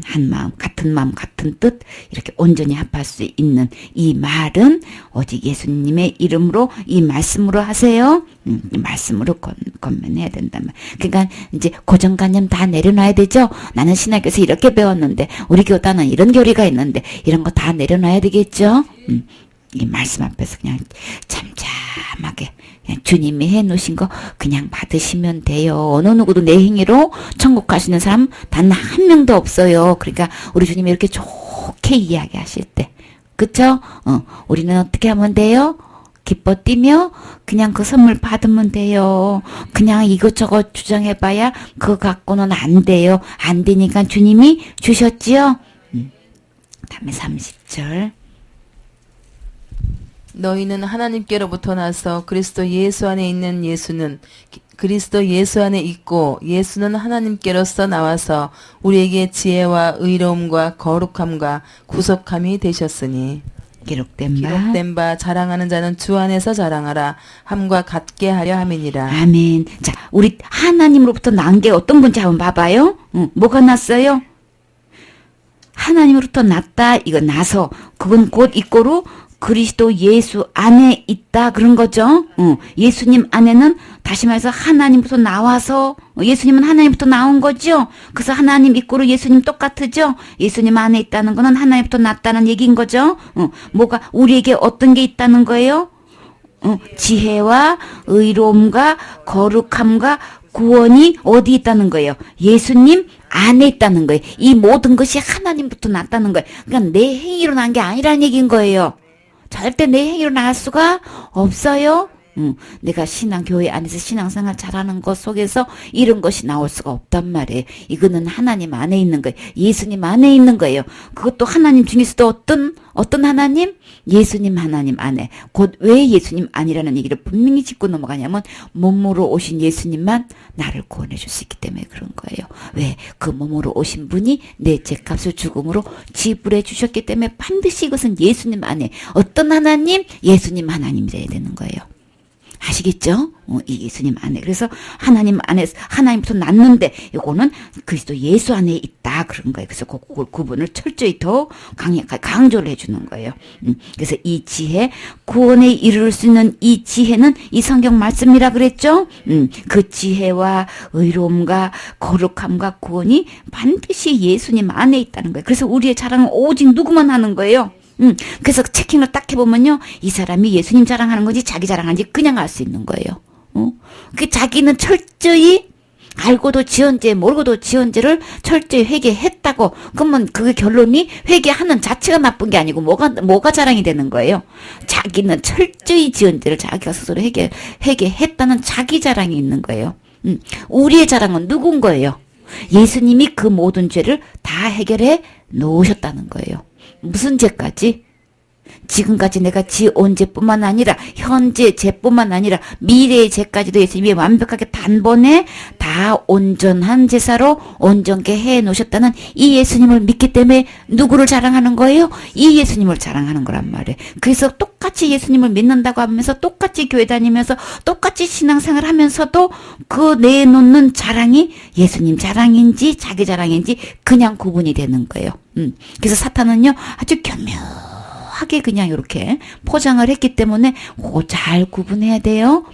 한 마음, 같은 뜻, 이렇게 온전히 합할 수 있는 이 말은 오직 예수님의 이름으로 이 말씀으로 하세요. 이 말씀으로 건면해야 된단 말. 그러니까 이제 고정관념 다 내려놔야 되죠. 나는 신학교에서 이렇게 배웠는데, 우리 교단은 이런 교리가 있는데, 이런 거 다 내려놔야 되겠죠. 이 말씀 앞에서 그냥 잠잠하게 그냥 주님이 해놓으신 거 그냥 받으시면 돼요. 어느 누구도 내 행위로 천국 가시는 사람 단 한 명도 없어요. 그러니까 우리 주님이 이렇게 좋게 이야기하실 때, 그쵸? 우리는 어떻게 하면 돼요? 기뻐 뛰며 그냥 그 선물 받으면 돼요. 그냥 이것저것 주장해봐야 그거 갖고는 안 돼요. 안 되니까 주님이 주셨지요? 다음에 30절. 너희는 하나님께로부터 나서 그리스도 예수 안에 있는 예수는 그리스도 예수 안에 있고 예수는 하나님께로서 나와서 우리에게 지혜와 의로움과 거룩함과 구속함이 되셨으니 기록된 바 자랑하는 자는 주 안에서 자랑하라 함과 같게 하려 함이니라. 아멘. 자, 우리 하나님으로부터 난 게 어떤 건지 한번 봐봐요. 뭐가 났어요? 하나님으로부터 났다. 이거 나서 그건 곧 이꼬로 그리스도 예수 안에 있다 그런 거죠. 예수님 안에는 다시 말해서 하나님부터 나와서 예수님은 하나님부터 나온 거죠. 그래서 하나님 이꼬로 예수님 똑같으죠. 예수님 안에 있다는 거는 하나님부터 났다는 얘기인 거죠. 뭐가 우리에게 어떤 게 있다는 거예요? 지혜와 의로움과 거룩함과 구원이 어디 있다는 거예요? 예수님 안에 있다는 거예요. 이 모든 것이 하나님부터 났다는 거예요. 그러니까 내 행위로 난 게 아니라는 얘기인 거예요. 절대 내 행위로 나갈 수가 없어요. 내가 교회 안에서 신앙생활 잘하는 것 속에서 이런 것이 나올 수가 없단 말이에요. 이거는 하나님 안에 있는 거예요. 예수님 안에 있는 거예요. 그것도 하나님 중에서도 어떤 하나님? 예수님 하나님 안에. 곧 왜 예수님 아니라는 얘기를 분명히 짚고 넘어가냐면 몸으로 오신 예수님만 나를 구원해 줄 수 있기 때문에 그런 거예요. 왜? 그 몸으로 오신 분이 내 죄값을 죽음으로 지불해 주셨기 때문에 반드시 이것은 예수님 안에. 어떤 하나님? 예수님 하나님이라야 되는 거예요. 아시겠죠? 이 예수님 안에. 그래서 하나님 안에서, 하나님부터 났는데, 이거는 그리스도 예수 안에 있다. 그런 거예요. 그래서 그 구분을 철저히 더 강조를 해주는 거예요. 그래서 이 지혜, 구원에 이를 수 있는 이 지혜는 이 성경 말씀이라 그랬죠? 그 지혜와 의로움과 거룩함과 구원이 반드시 예수님 안에 있다는 거예요. 그래서 우리의 자랑은 오직 누구만 하는 거예요? 그래서 체킹을 딱 해보면요, 이 사람이 예수님 자랑하는 건지 자기 자랑하는지 그냥 알 수 있는 거예요. 그 자기는 철저히 알고도 지언죄, 모르고도 지언죄를 철저히 회개했다고. 그러면 그 결론이 회개하는 자체가 나쁜 게 아니고 뭐가 자랑이 되는 거예요? 자기는 철저히 지언죄를 자기가 스스로 회개했다는 자기 자랑이 있는 거예요. 우리의 자랑은 누군 거예요? 예수님이 그 모든 죄를 다 해결해 놓으셨다는 거예요. 무슨 죄까지? 지금까지 내가 지온 죄뿐만 아니라 현재 죄뿐만 아니라 미래의 죄까지도 예수님이 완벽하게 단번에 다 온전한 제사로 온전케 해놓으셨다는 이 예수님을 믿기 때문에 누구를 자랑하는 거예요? 이 예수님을 자랑하는 거란 말이에요. 그래서 똑같이 예수님을 믿는다고 하면서 똑같이 교회 다니면서 똑같이 신앙생활 하면서도 그 내놓는 자랑이 예수님 자랑인지 자기 자랑인지 그냥 구분이 되는 거예요. 그래서 사탄은요 아주 교묘하게 그냥 이렇게 포장을 했기 때문에 잘 구분해야 돼요.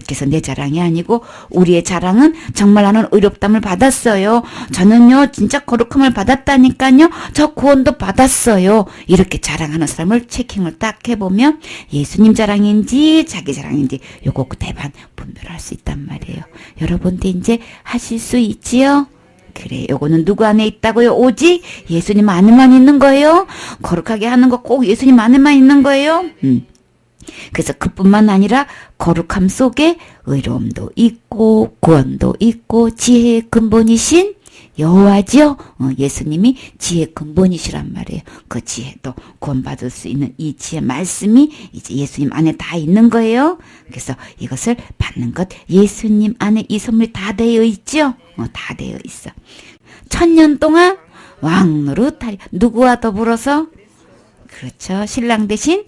그래서 내 자랑이 아니고 우리의 자랑은 정말 나는 의롭담을 받았어요. 저는요 진짜 거룩함을 받았다니까요. 저 구원도 받았어요. 이렇게 자랑하는 사람을 체킹을 딱 해보면 예수님 자랑인지 자기 자랑인지 요거 대반 분별할 수 있단 말이에요. 여러분도 이제 하실 수 있지요? 그래, 요거는 누구 안에 있다고요? 오직 예수님 안에만 있는 거예요? 거룩하게 하는 거 꼭 예수님 안에만 있는 거예요? 그래서 그뿐만 아니라 거룩함 속에 의로움도 있고 구원도 있고 지혜의 근본이신 여호와지요. 예수님이 지혜의 근본이시란 말이에요. 그 지혜도 구원받을 수 있는 이 지혜 말씀이 이제 예수님 안에 다 있는 거예요. 그래서 이것을 받는 것 예수님 안에 이 선물이 다 되어 있죠. 다 되어 있어. 1000년 동안 왕노릇하리. 누구와 더불어서? 그렇죠. 신랑 대신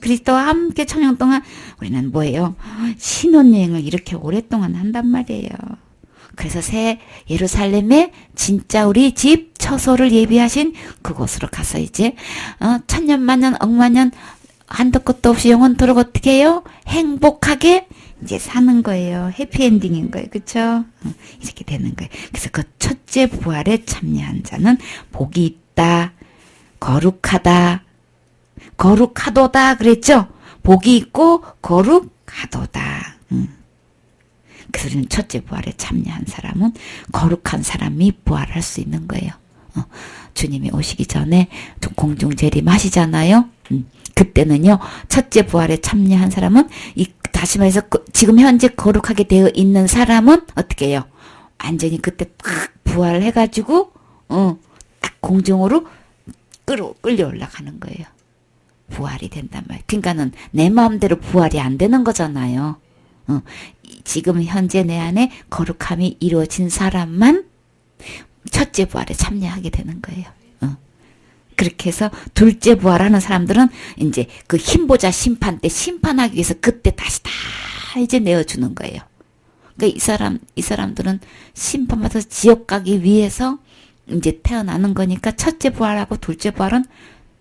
그리스도와 함께 1000년 동안 우리는 뭐예요? 신혼여행을 이렇게 오랫동안 한단 말이에요. 그래서 새 예루살렘에 진짜 우리 집 처소를 예비하신 그곳으로 가서 이제 1000년 만년 억만년 한도 끝도 없이 영원토록 어떻게 해요? 행복하게 이제 사는 거예요. 해피엔딩인 거예요. 그렇죠? 이렇게 되는 거예요. 그래서 그 첫째 부활에 참여한 자는 복이 있다. 거룩하다. 거룩하도다 그랬죠? 복이 있고 거룩하도다. 그래서 우리는 첫째 부활에 참여한 사람은 거룩한 사람이 부활할 수 있는 거예요. 주님이 오시기 전에 좀 공중 재림하시잖아요. 그때는요. 첫째 부활에 참여한 사람은 다시 말해서 지금 현재 거룩하게 되어 있는 사람은 어떻게 해요? 완전히 그때 딱 부활해가지고 딱 공중으로 끌려 올라가는 거예요. 부활이 된단 말이에요. 그러니까는 내 마음대로 부활이 안 되는 거잖아요. 지금 현재 내 안에 거룩함이 이루어진 사람만 첫째 부활에 참여하게 되는 거예요. 그렇게 해서 둘째 부활하는 사람들은 이제 그 힘보자 심판 때 심판하기 위해서 그때 다시 다 이제 내어주는 거예요. 그러니까 이 사람들은 심판받아서 지옥 가기 위해서 이제 태어나는 거니까 첫째 부활하고 둘째 부활은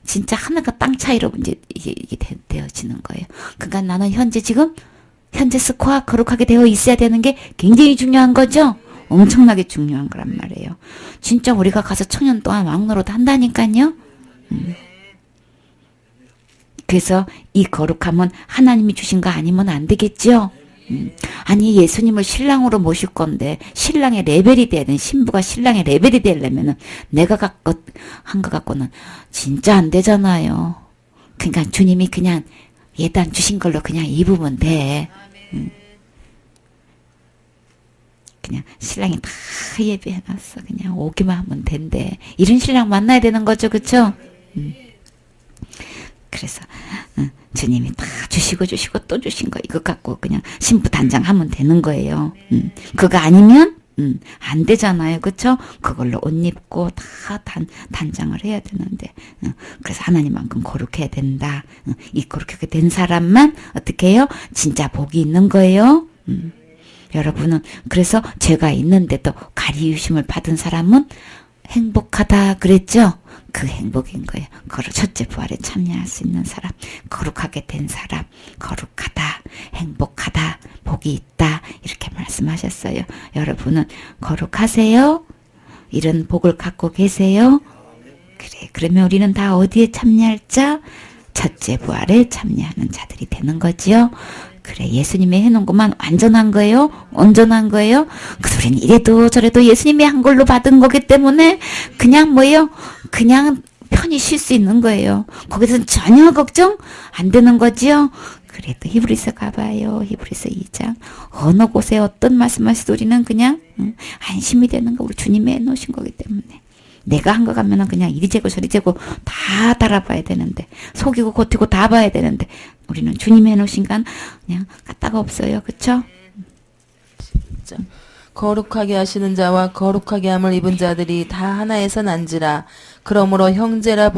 진짜 하늘과 땅 차이로 이제 이게 되어지는 거예요. 그러니까 나는 현재 스코어 거룩하게 되어 있어야 되는 게 굉장히 중요한 거죠. 엄청나게 중요한 거란 말이에요. 진짜 우리가 가서 1000년 동안 왕노릇 한다니까요. 그래서 이 거룩함은 하나님이 주신 거 아니면 안 되겠죠. 아니 예수님을 신랑으로 모실 건데 신랑의 레벨이 돼야 되는 신부가 신랑의 레벨이 되려면은 내가 한 거 갖고는 진짜 안 되잖아요. 그러니까 주님이 그냥 예단 주신 걸로 그냥 입으면 돼. 그냥 신랑이 다 예비해놨어. 그냥 오기만 하면 된대. 이런 신랑 만나야 되는 거죠. 그쵸? 그래서 주님이 다 주시고 또 주신 거 이거 갖고 그냥 신부 단장하면 되는 거예요. 그거 아니면 안 되잖아요. 그쵸? 그걸로 옷 입고 다 단장을 해야 되는데 그래서 하나님만큼 거룩해야 된다. 이 거룩하게 된 사람만 어떻게 해요? 진짜 복이 있는 거예요. 여러분은 그래서 죄가 있는데도 가리우심을 받은 사람은 행복하다 그랬죠? 그 행복인 거예요. 첫째 부활에 참여할 수 있는 사람, 거룩하게 된 사람, 거룩하다, 행복하다, 복이 있다 이렇게 말씀하셨어요. 여러분은 거룩하세요? 이런 복을 갖고 계세요? 그래, 그러면 우리는 다 어디에 참여할 자? 첫째 부활에 참여하는 자들이 되는 거지요. 그래, 예수님이 해놓은 것만 완전한 거예요? 온전한 거예요? 그래서 우리는 이래도 저래도 예수님이 한 걸로 받은 거기 때문에 그냥 뭐예요? 그냥 편히 쉴 수 있는 거예요. 거기서는 전혀 걱정 안 되는 거지요? 그래도 히브리서 가봐요. 히브리서 2장. 어느 곳에 어떤 말씀하시도 우리는 그냥 안심이 되는 거 우리 주님이 해놓으신 거기 때문에. 내가 한 거 가면은 그냥 이리 재고 저리 재고 다 달아봐야 되는데 속이고 겉이고 다 봐야 되는데 우리는 주님이 해놓으신 건 그냥 까따가 없어요. 그쵸? 진짜. 거룩하게 하시는 자와 거룩하게 함을 입은 자들이 다 하나에서 난지라. 그러므로 형제라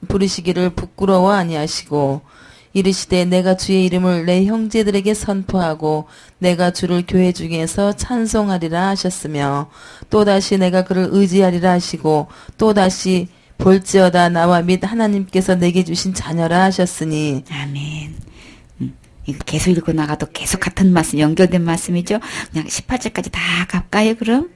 부르시기를 부끄러워 아니하시고 이르시되 내가 주의 이름을 내 형제들에게 선포하고 내가 주를 교회 중에서 찬송하리라 하셨으며 또다시 내가 그를 의지하리라 하시고 또다시 볼지어다 나와 및 하나님께서 내게 주신 자녀라 하셨으니 아멘. 이거 계속 읽고 나가도 계속 같은 말씀 연결된 말씀이죠. 그냥 18절까지 다 갈까요 그럼?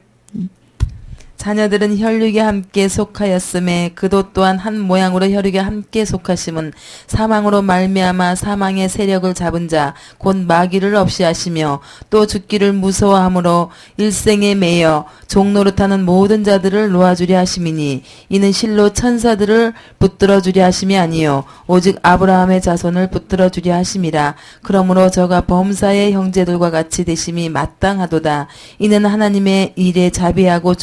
자녀들은 혈육에 함께 속하였음에 그도 또한 한 모양으로 혈육에 함께 속하심은 사망으로 말미암아 사망의 세력을 잡은 자 곧 마귀를 없이 하시며 또 죽기를 무서워함으로 일생에 매여 종노릇하는 모든 자들을 놓아주려 하심이니 이는 실로 천사들을 붙들어 주려 하심이 아니요 오직 아브라함의 자손을 붙들어 주려 하심이라. 그러므로 저가 범사의 형제들과 같이 되심이 마땅하도다. 이는 하나님의 일에 자비하고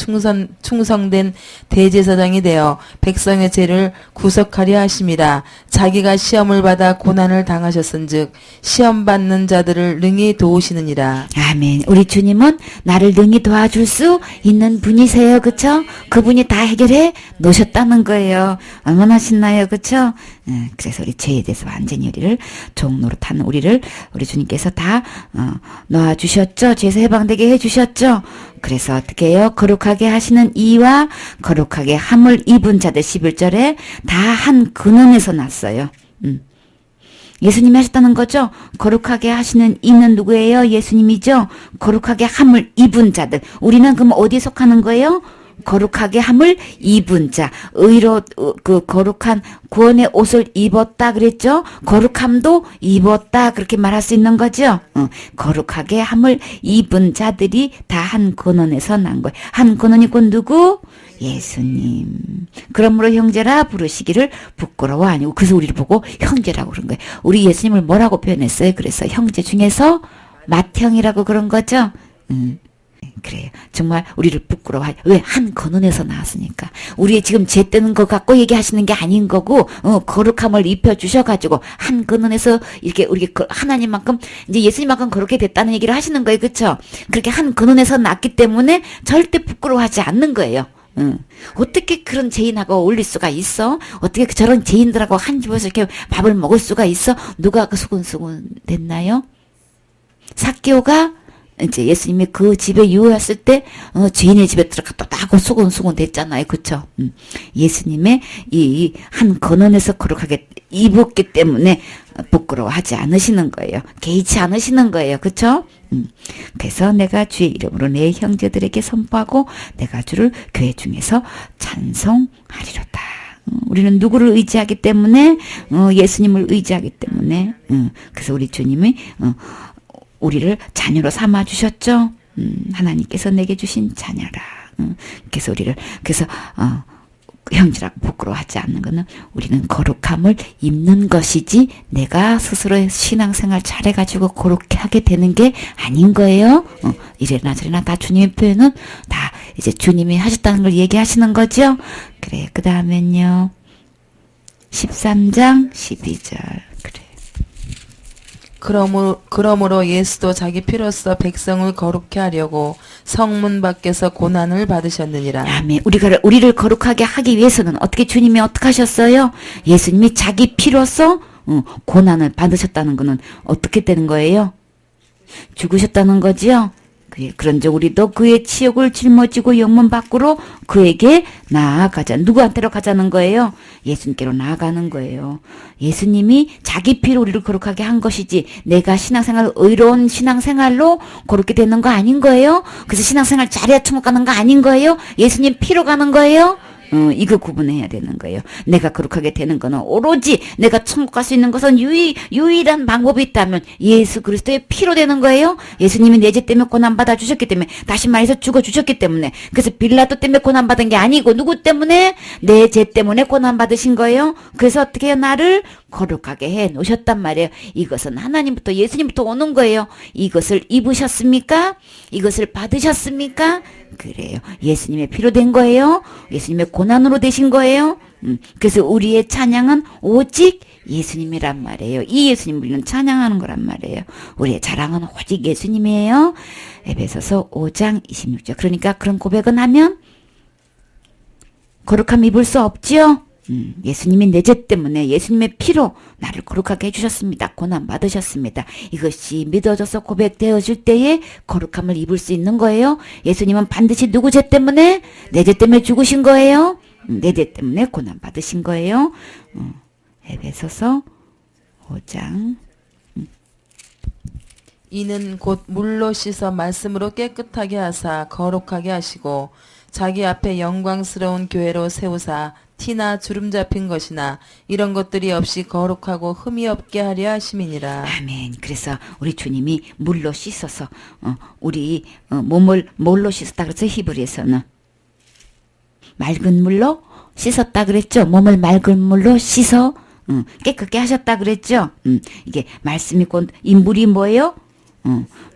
충성된 대제사장이 되어 백성의 죄를 구속하려 하심이라. 자기가 시험을 받아 고난을 당하셨은즉 시험 받는 자들을 능히 도우시느니라. 아멘. 우리 주님은 나를 능히 도와줄 수 있는 분이세요. 그쵸? 그분이 다 해결해 놓으셨다는 거예요. 얼마나 신나요. 그쵸? 그래서 우리 죄에 대해서 완전히 우리를 종노릇하는 우리를 우리 주님께서 다 놓아주셨죠. 죄에서 해방되게 해주셨죠. 그래서 어떻게 해요? 거룩하게 하시는 이와 거룩하게 함을 입은 자들 11절에 다 한 근원에서 났어요. 예수님이 하셨다는 거죠. 거룩하게 하시는 이는 누구예요? 예수님이죠. 거룩하게 함을 입은 자들. 우리는 그럼 어디에 속하는 거예요? 거룩하게 함을 입은 자. 의로 그 거룩한 구원의 옷을 입었다 그랬죠. 거룩함도 입었다 그렇게 말할 수 있는 거죠. 거룩하게 함을 입은 자들이 다 한 근원에서 난 거예요. 한 근원이 곧 누구? 예수님. 그러므로 형제라 부르시기를 부끄러워 아니고 그래서 우리를 보고 형제라고 그런 거예요. 우리 예수님을 뭐라고 표현했어요? 그래서 형제 중에서 맏형이라고 그런 거죠. 그래요. 정말 우리를 부끄러워하죠. 왜? 한 근원에서 나왔으니까. 우리의 지금 죄 뜨는 거 갖고 얘기하시는 게 아닌 거고, 거룩함을 입혀주셔가지고, 한 근원에서 이렇게 우리 하나님만큼, 이제 예수님만큼 그렇게 됐다는 얘기를 하시는 거예요. 그쵸? 그렇게 한 근원에서 났기 때문에 절대 부끄러워하지 않는 거예요. 어떻게 그런 죄인하고 어울릴 수가 있어? 어떻게 저런 죄인들하고 한 집에서 이렇게 밥을 먹을 수가 있어? 누가 그 수군수군 됐나요? 삭개오가 이제 예수님이 그 집에 유효했을 때 죄인의 집에 들어갔다고 수군수군 됐잖아요. 그쵸? 예수님의 이 한 근원에서 거룩하게 입었기 때문에 부끄러워하지 않으시는 거예요. 개의치 않으시는 거예요. 그쵸? 그래서 내가 주의 이름으로 내 형제들에게 선포하고 내가 주를 교회 중에서 찬송하리로다. 우리는 누구를 의지하기 때문에 예수님을 의지하기 때문에 그래서 우리 주님이 우리를 자녀로 삼아 주셨죠. 하나님께서 내게 주신 자녀라. 그래서 우리를 그래서 형제라고 부끄러워하지 않는 것은 우리는 거룩함을 입는 것이지 내가 스스로 신앙생활 잘해가지고 그렇게 하게 되는 게 아닌 거예요. 이래나 저래나 다 주님의 표현은 다 이제 주님이 하셨다는 걸 얘기하시는 거죠. 그래. 그 다음엔요. 13장 12절. 그래. 그러므로 예수도 자기 피로써 백성을 거룩케 하려고 성문 밖에서 고난을 받으셨느니라. 아멘. 우리를 거룩하게 하기 위해서는 어떻게 주님이 어떻게 하셨어요? 예수님이 자기 피로써 고난을 받으셨다는 것은 어떻게 되는 거예요? 죽으셨다는 거지요? 그런즉 우리도 그의 치욕을 짊어지고 영문 밖으로 그에게 나아가자. 누구한테로 가자는 거예요? 예수님께로 나아가는 거예요. 예수님이 자기 피로 우리를 거룩하게 한 것이지 내가 신앙생활 의로운 신앙생활로 거룩게 되는 거 아닌 거예요? 그래서 신앙생활 잘해야 천국 가는 거 아닌 거예요? 예수님 피로 가는 거예요? 이거 구분해야 되는 거예요. 내가 거룩하게 되는 거는 오로지 내가 천국 갈 수 있는 것은 유일한 방법이 있다면 예수 그리스도의 피로 되는 거예요. 예수님이 내 죄 때문에 고난받아 주셨기 때문에 다시 말해서 죽어 주셨기 때문에 그래서 빌라도 때문에 고난받은 게 아니고 누구 때문에? 내 죄 때문에 고난받으신 거예요. 그래서 어떻게 해요? 나를 거룩하게 해 놓으셨단 말이에요. 이것은 하나님부터 예수님부터 오는 거예요. 이것을 입으셨습니까? 이것을 받으셨습니까? 그래요. 예수님의 피로 된 거예요. 예수님의 고난으로 되신 거예요. 그래서 우리의 찬양은 오직 예수님이란 말이에요. 이 예수님 우리는 찬양하는 거란 말이에요. 우리의 자랑은 오직 예수님이에요. 에베소서 5장 26절. 그러니까 그런 고백은 하면 거룩함 입을 수 없지요. 예수님이 내 죄 때문에 예수님의 피로 나를 거룩하게 해주셨습니다. 고난 받으셨습니다. 이것이 믿어져서 고백되어질 때에 거룩함을 입을 수 있는 거예요. 예수님은 반드시 누구 죄 때문에? 내 죄 때문에 죽으신 거예요. 내 죄 때문에 고난 받으신 거예요. 에베소서 5장. 이는 곧 물로 씻어 말씀으로 깨끗하게 하사 거룩하게 하시고 자기 앞에 영광스러운 교회로 세우사 티나 주름 잡힌 것이나 이런 것들이 없이 거룩하고 흠이 없게 하려 하심이니라. 아멘. 그래서 우리 주님이 물로 씻어서 우리 몸을 뭘로 씻었다 그랬어요? 히브리에서는 맑은 물로 씻었다 그랬죠. 몸을 맑은 물로 씻어 깨끗게 하셨다 그랬죠. 이게 말씀이 곧 인물이 뭐예요?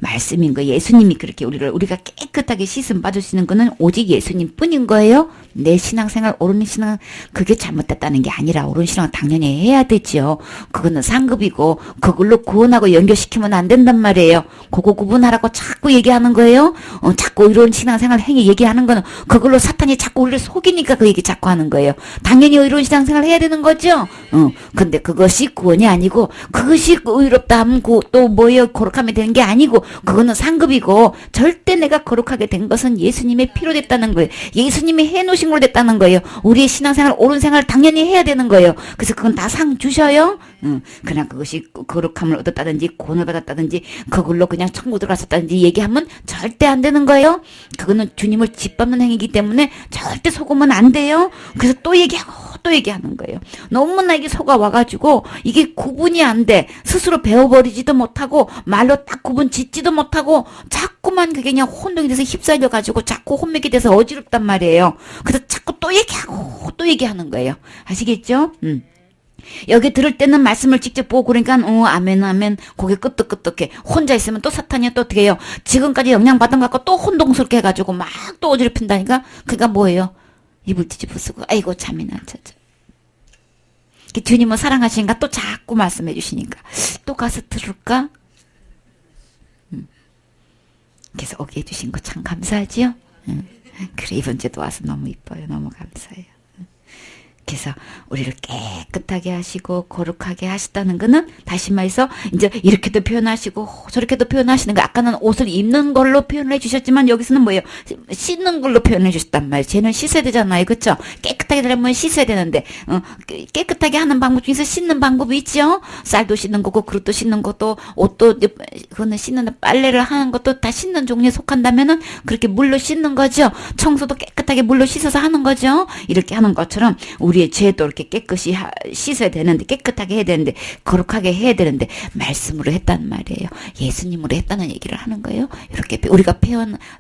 말씀인 거예요. 예수님이 그렇게 우리가 깨끗하게 씻음 받으시는 거는 오직 예수님 뿐인 거예요. 내 신앙생활, 옳은 신앙, 그게 잘못됐다는 게 아니라 옳은 신앙은 당연히 해야 되죠. 그거는 상급이고, 그걸로 구원하고 연결시키면 안 된단 말이에요. 그거 구분하라고 자꾸 얘기하는 거예요. 자꾸 이런 신앙생활 행위 얘기하는 거는 그걸로 사탄이 자꾸 우리를 속이니까 그 얘기 자꾸 하는 거예요. 당연히 의로운 신앙생활 해야 되는 거죠. 근데 그것이 구원이 아니고, 그것이 의롭다 하면 또 뭐예요? 거룩하면 되는 게 아니고, 그거는 상급이고, 절대 내가 거룩하게 된 것은 예수님의 피로 됐다는 거예요. 예수님이 해놓으신 걸로 됐다는 거예요. 우리의 신앙생활, 옳은 생활 당연히 해야 되는 거예요. 그래서 그건 다 상 주셔요. 그냥 그것이 거룩함을 얻었다든지, 구원을 받았다든지, 그걸로 그냥 천국 들어갔었다든지 얘기하면 절대 안 되는 거예요. 그거는 주님을 짓밟는 행위이기 때문에 절대 속으면 안 돼요. 그래서 또 얘기하고, 또 얘기하는 거예요. 너무나 이게 속아 와가지고 이게 구분이 안 돼. 스스로 배워버리지도 못하고 말로 딱 구분 짓지도 못하고 자꾸만 그게 그냥 혼동이 돼서 휩쓸려가지고 자꾸 혼맥이 돼서 어지럽단 말이에요. 그래서 자꾸 또 얘기하고 또 얘기하는 거예요. 아시겠죠? 여기 들을 때는 말씀을 직접 보고 그러니까 아멘 아멘 고개 끄덕끄덕해. 혼자 있으면 또 사탄이 또 어떻게 해요? 지금까지 영향받은 것 갖고 또 혼동스럽게 해가지고 막 또 어지럽힌다니까. 그러니까 뭐예요? 이불 뒤집어 쓰고 아이고 잠이 나 찾아. 주님은 사랑하시니까 또 자꾸 말씀해 주시니까 또 가서 들을까? 그래서 오게 해주신 거 참 감사하지요? 그래 이번 주도 와서 너무 이뻐요. 너무 감사해요. 그래서 우리를 깨끗하게 하시고 거룩하게 하시다는 거는 다시 말해서 이제 이렇게도 표현하시고 저렇게도 표현하시는 거. 아까는 옷을 입는 걸로 표현해 주셨지만 여기서는 뭐예요? 씻는 걸로 표현해 주셨단 말이에요. 쟤는 씻어야 되잖아요. 그렇죠? 깨끗하게 되려면 씻어야 되는데 깨끗하게 하는 방법 중에서 씻는 방법이 있죠. 쌀도 씻는 거고 그릇도 씻는 것도 옷도 그거는 씻는 빨래를 하는 것도 다 씻는 종류에 속한다면은 그렇게 물로 씻는 거죠. 청소도 깨끗하게 물로 씻어서 하는 거죠. 이렇게 하는 것처럼 우리의 죄도 이렇게 깨끗이 씻어야 되는데 깨끗하게 해야 되는데 거룩하게 해야 되는데 말씀으로 했단 말이에요. 예수님으로 했다는 얘기를 하는 거예요. 이렇게 우리가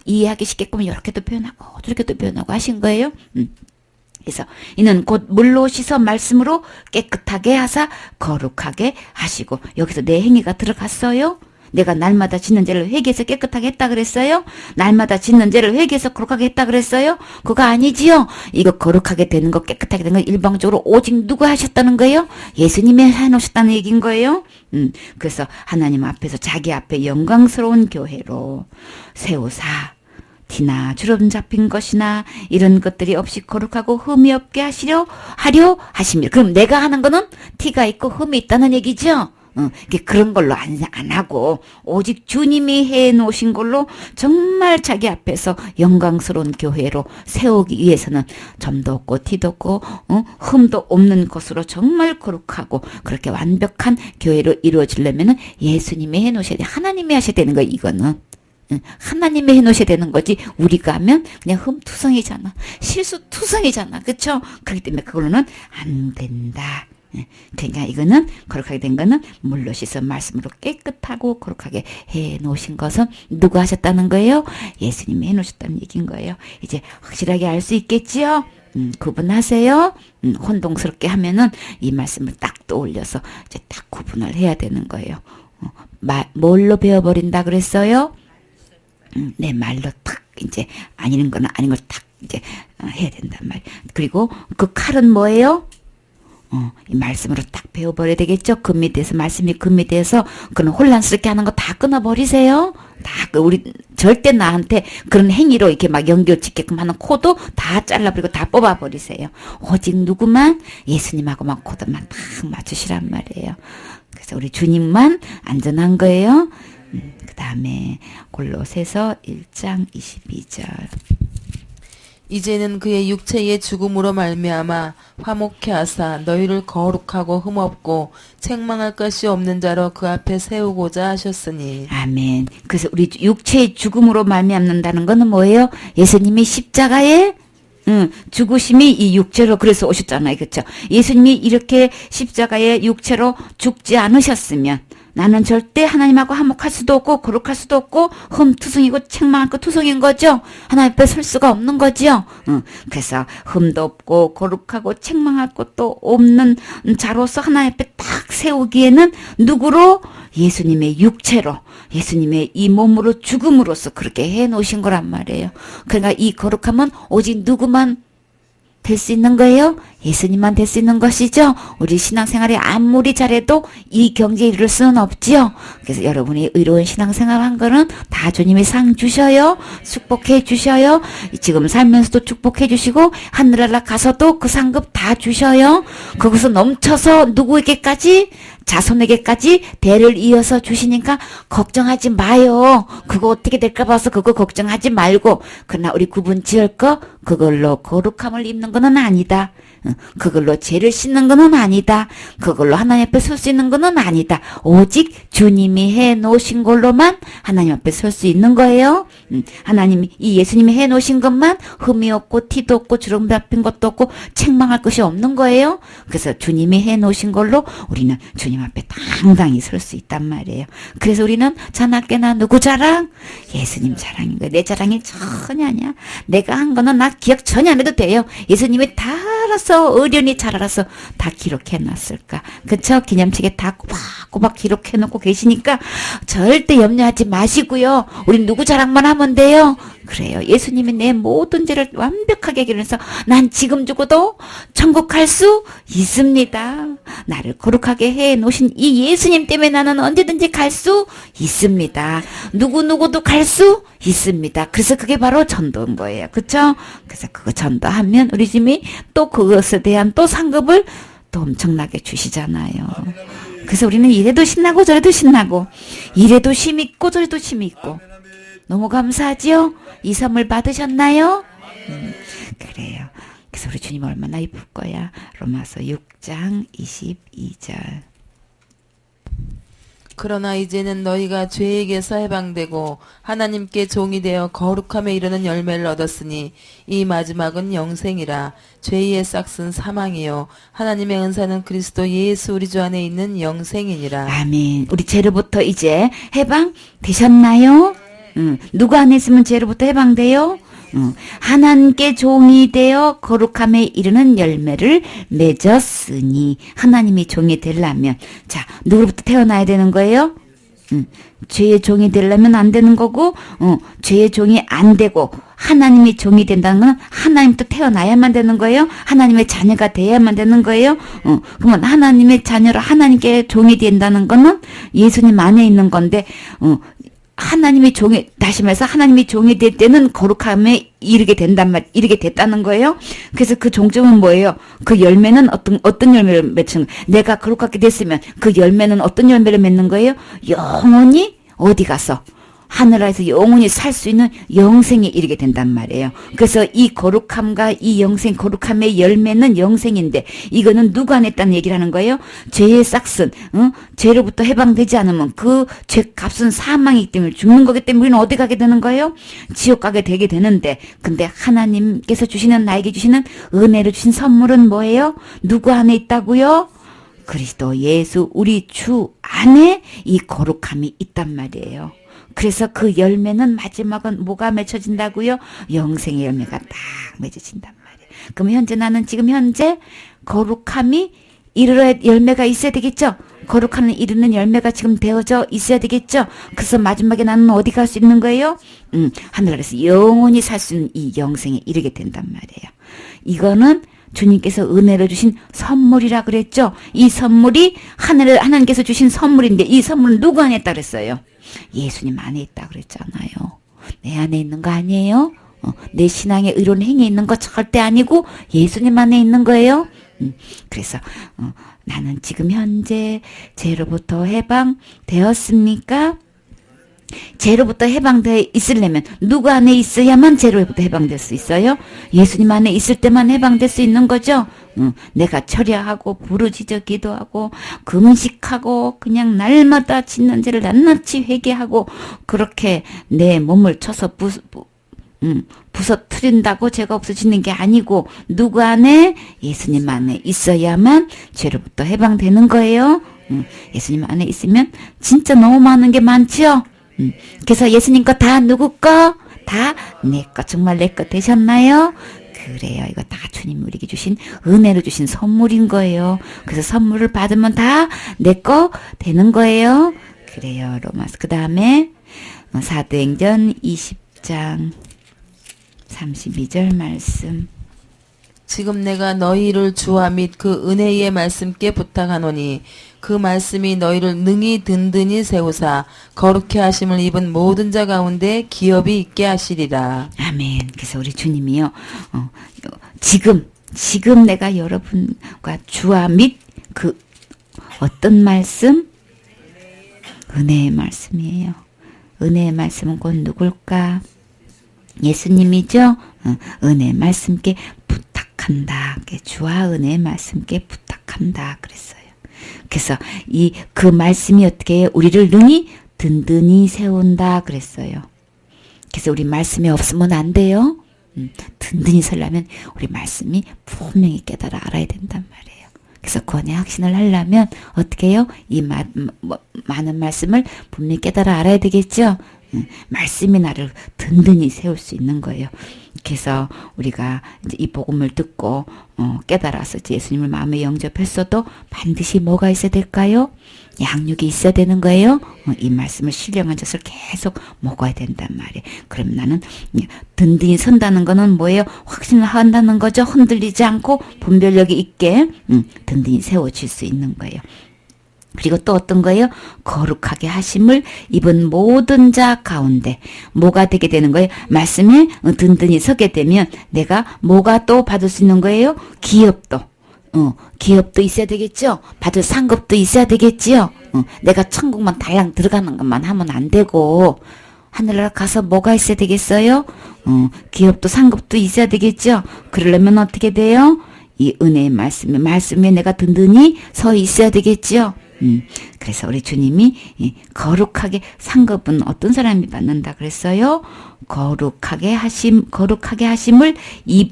이해하기 쉽게끔 이렇게도 표현하고 저렇게도 표현하고 하신 거예요. 그래서 이는 곧 물로 씻어 말씀으로 깨끗하게 하사 거룩하게 하시고 여기서 내 행위가 들어갔어요. 내가 날마다 짓는 죄를 회개해서 깨끗하게 했다 그랬어요? 날마다 짓는 죄를 회개해서 거룩하게 했다 그랬어요? 그거 아니지요? 이거 거룩하게 되는 거 깨끗하게 되는 거 일방적으로 오직 누가 하셨다는 거예요? 예수님이 해놓으셨다는 얘기인 거예요? 그래서 하나님 앞에서 자기 앞에 영광스러운 교회로 세우사 티나 주름 잡힌 것이나 이런 것들이 없이 거룩하고 흠이 없게 하려 하십니다. 그럼 내가 하는 거는 티가 있고 흠이 있다는 얘기죠? 그런 걸로 안 하고 오직 주님이 해놓으신 걸로 정말 자기 앞에서 영광스러운 교회로 세우기 위해서는 점도 없고 티도 없고 흠도 없는 것으로 정말 거룩하고 그렇게 완벽한 교회로 이루어지려면 예수님이 해놓으셔야 돼. 하나님이 하셔야 되는 거예요. 이거는. 하나님이 해놓으셔야 되는 거지 우리가 하면 그냥 흠투성이잖아. 실수투성이잖아. 그렇죠? 그렇기 때문에 그걸로는 안 된다. 그러니까 이거는 거룩하게 된 거는 물로 씻어 말씀으로 깨끗하고 거룩하게 해 놓으신 것은 누가 하셨다는 거예요? 예수님이 해 놓으셨다는 얘기인 거예요. 이제 확실하게 알 수 있겠지요? 구분하세요. 혼동스럽게 하면은 이 말씀을 딱 떠올려서 이제 딱 구분을 해야 되는 거예요. 뭘로 배워버린다 그랬어요? 내 말로 딱 이제 아닌 거는 아닌 걸 딱 이제 해야 된단 말이에요. 그리고 그 칼은 뭐예요? 이 말씀으로 딱 배워버려야 되겠죠? 금이 돼서, 말씀이 금이 돼서, 그런 혼란스럽게 하는 거 다 끊어버리세요. 우리, 절대 나한테 그런 행위로 이렇게 막 연결 짓게끔 하는 코도 다 잘라버리고 다 뽑아버리세요. 오직 누구만? 예수님하고만 코드만 딱 맞추시란 말이에요. 그래서 우리 주님만 안전한 거예요. 그 다음에 골로새서 1장 22절. 이제는 그의 육체의 죽음으로 말미암아 화목케 하사 너희를 거룩하고 흠없고 책망할 것이 없는 자로 그 앞에 세우고자 하셨으니. 아멘. 그래서 우리 육체의 죽음으로 말미암는다는 거는 뭐예요? 예수님이 십자가에 죽으심이 이 육체로 그래서 오셨잖아요. 그렇죠? 예수님이 이렇게 십자가에 육체로 죽지 않으셨으면 나는 절대 하나님하고 화목할 수도 없고 거룩할 수도 없고 흠투성이고 책망할 거 투성인 거죠. 하나님 앞에 설 수가 없는 거죠. 그래서 흠도 없고 거룩하고 책망할 것도 없는 자로서 하나님 앞에 딱 세우기에는 누구로? 예수님의 육체로 예수님의 이 몸으로 죽음으로써 그렇게 해놓으신 거란 말이에요. 그러니까 이 거룩함은 오직 누구만 될 수 있는 거예요? 예수님만 될 수 있는 것이죠. 우리 신앙생활에 아무리 잘해도 이 경지에 이를 수는 없지요. 그래서 여러분이 의로운 신앙생활 한 거는 다 주님이 상 주셔요. 축복해 주셔요. 지금 살면서도 축복해 주시고 하늘나라 가서도 그 상급 다 주셔요. 거기서 넘쳐서 누구에게까지? 자손에게까지 대를 이어서 주시니까 걱정하지 마요. 그거 어떻게 될까 봐서 그거 걱정하지 말고 그러나 우리 구분 지을 거 그걸로 거룩함을 입는 거는 아니다. 그걸로 죄를 씻는 거는 아니다. 그걸로 하나님 앞에 설 수 있는 거는 아니다. 오직 주님이 해놓으신 걸로만 하나님 앞에 설 수 있는 거예요. 하나님이 이 예수님이 해놓으신 것만 흠이 없고 티도 없고 주름 잡힌 것도 없고 책망할 것이 없는 거예요. 그래서 주님이 해놓으신 걸로 우리는 주님 앞에 당당히 설 수 있단 말이에요. 그래서 우리는 자나깨나 누구 자랑? 예수님 자랑인 거예요. 내 자랑이 전혀 아니야. 내가 한 거는 나 기억 전혀 안 해도 돼요. 예수님이 다 알아서 어련히 잘 알아서 다 기록해놨을까. 그쵸? 기념책에 다 꼬박꼬박 기록해놓고 계시니까 절대 염려하지 마시고요. 우린 누구 자랑만 하면 돼요. 그래요. 예수님이 내 모든 죄를 완벽하게 해결해서 난 지금 죽어도 천국 갈 수 있습니다. 나를 거룩하게 해놓으신 이 예수님 때문에 나는 언제든지 갈 수 있습니다. 누구누구도 갈 수 있습니다. 그래서 그게 바로 전도인 거예요. 그쵸? 그래서 그거 전도하면 우리 주님이 또 그것에 대한 또 상급을 또 엄청나게 주시잖아요. 그래서 우리는 이래도 신나고 저래도 신나고 이래도 힘 있고 저래도 힘 있고 너무 감사하지요? 이 선물 받으셨나요? 그래요. 그래서 우리 주님 얼마나 이쁠 거야. 로마서 6장 22절. 그러나 이제는 너희가 죄에게서 해방되고 하나님께 종이 되어 거룩함에 이르는 열매를 얻었으니 이 마지막은 영생이라. 죄의 싹은 사망이요 하나님의 은사는 그리스도 예수 우리 주 안에 있는 영생이니라. 아멘. 우리 죄로부터 이제 해방 되셨나요? 누구 안에 있으면 죄로부터 해방돼요? 하나님께 종이 되어 거룩함에 이르는 열매를 맺었으니 하나님이 종이 되려면 자 누구로부터 태어나야 되는 거예요? 죄의 종이 되려면 안 되는 거고 죄의 종이 안 되고 하나님이 종이 된다는 건 하나님부터 태어나야만 되는 거예요. 하나님의 자녀가 돼야만 되는 거예요. 그러면 하나님의 자녀로 하나님께 종이 된다는 거는 예수님 안에 있는 건데 하나님이 종이, 다시 말해서 하나님이 종이 될 때는 거룩함에 이르게 이르게 됐다는 거예요. 그래서 그 종점은 뭐예요? 그 열매는 어떤 열매를 맺는 거예요? 내가 거룩하게 됐으면 그 열매는 어떤 열매를 맺는 거예요? 영원히 어디 가서? 하늘에서 영원히 살 수 있는 영생에 이르게 된단 말이에요. 그래서 이 거룩함과 이 영생, 거룩함의 열매는 영생인데 이거는 누구 안에 있다는 얘기를 하는 거예요? 죄의 싹슨, 죄로부터 해방되지 않으면 그 죄값은 사망이기 때문에 죽는 거기 때문에 우리는 어디 가게 되는 거예요? 지옥 가게 되게 되는데 근데 하나님께서 주시는 나에게 주시는 은혜로 주신 선물은 뭐예요? 누구 안에 있다고요? 그리스도 예수 우리 주 안에 이 거룩함이 있단 말이에요. 그래서 그 열매는 마지막은 뭐가 맺혀진다고요? 영생의 열매가 딱 맺어진단 말이에요. 그럼 현재 나는 지금 현재 거룩함이 이르러 열매가 있어야 되겠죠? 거룩함을 이루는 열매가 지금 되어져 있어야 되겠죠? 그래서 마지막에 나는 어디 갈 수 있는 거예요? 하늘나라에서 영원히 살 수 있는 이 영생에 이르게 된단 말이에요. 이거는 주님께서 은혜로 주신 선물이라 그랬죠? 이 선물이 하나님께서 주신 선물인데 이 선물은 누구 안에 있다 그랬어요? 예수님 안에 있다 그랬잖아요. 내 안에 있는 거 아니에요? 내 신앙의 의로운 행위에 있는 거 절대 아니고 예수님 안에 있는 거예요. 그래서 나는 지금 현재 죄로부터 해방되었습니까? 죄로부터 해방되어 있으려면 누구 안에 있어야만 죄로부터 해방될 수 있어요? 예수님 안에 있을 때만 해방될 수 있는 거죠? 내가 철야하고 부르짖어 기도하고 금식하고 그냥 날마다 짓는 죄를 낱낱이 회개하고 그렇게 내 몸을 쳐서 부서뜨린다고 죄가 없어지는 게 아니고 누구 안에? 예수님 안에 있어야만 죄로부터 해방되는 거예요. 예수님 안에 있으면 진짜 너무 많은 게 많죠? 그래서 예수님 거 다 누구 거? 다 내 거. 정말 내 거 되셨나요? 그래요. 이거 다 주님 우리에게 주신 은혜로 주신 선물인 거예요. 그래서 선물을 받으면 다 내 거 되는 거예요. 그래요. 로마서. 그 다음에 사도행전 20장 32절 말씀. 지금 내가 너희를 주와 및 그 은혜의 말씀께 부탁하노니 그 말씀이 너희를 능히 든든히 세우사 거룩해 하심을 입은 모든 자 가운데 기업이 있게 하시리라. 아멘. 그래서 우리 주님이요. 지금 내가 여러분과 주와 및 그 어떤 말씀? 은혜의 말씀이에요. 은혜의 말씀은 곧 누굴까? 예수님이죠. 은혜의 말씀께 부탁한다. 주와 은혜의 말씀께 부탁한다. 그랬어요. 그래서 그 말씀이 어떻게 해요? 우리를 능히 든든히 세운다. 그랬어요. 그래서 우리 말씀이 없으면 안 돼요. 든든히 서려면 우리 말씀이 분명히 깨달아 알아야 된단 말이에요. 그래서 구원의 확신을 하려면 어떻게 해요? 이 많은 말씀을 분명히 깨달아 알아야 되겠죠? 말씀이 나를 든든히 세울 수 있는 거예요. 그래서 우리가 이제 이 복음을 듣고 깨달아서 이제 예수님을 마음에 영접했어도 반드시 뭐가 있어야 될까요? 양육이 있어야 되는 거예요. 이 말씀을 신령한 젖을 계속 먹어야 된단 말이에요. 그럼 나는 든든히 선다는 거는 뭐예요? 확신을 한다는 거죠. 흔들리지 않고 분별력이 있게 든든히 세워질 수 있는 거예요. 그리고 또 어떤 거예요? 거룩하게 하심을 입은 모든 자 가운데 뭐가 되게 되는 거예요? 말씀에 든든히 서게 되면 내가 뭐가 또 받을 수 있는 거예요? 기업도. 기업도 있어야 되겠죠? 받을 상급도 있어야 되겠지요? 내가 천국만 달랑 들어가는 것만 하면 안 되고 하늘나라 가서 뭐가 있어야 되겠어요? 기업도 상급도 있어야 되겠죠? 그러려면 어떻게 돼요? 이 은혜의 말씀에 내가 든든히 서 있어야 되겠죠? 그래서 우리 주님이 거룩하게 상급은 어떤 사람이 받는다 그랬어요? 거룩하게 하심을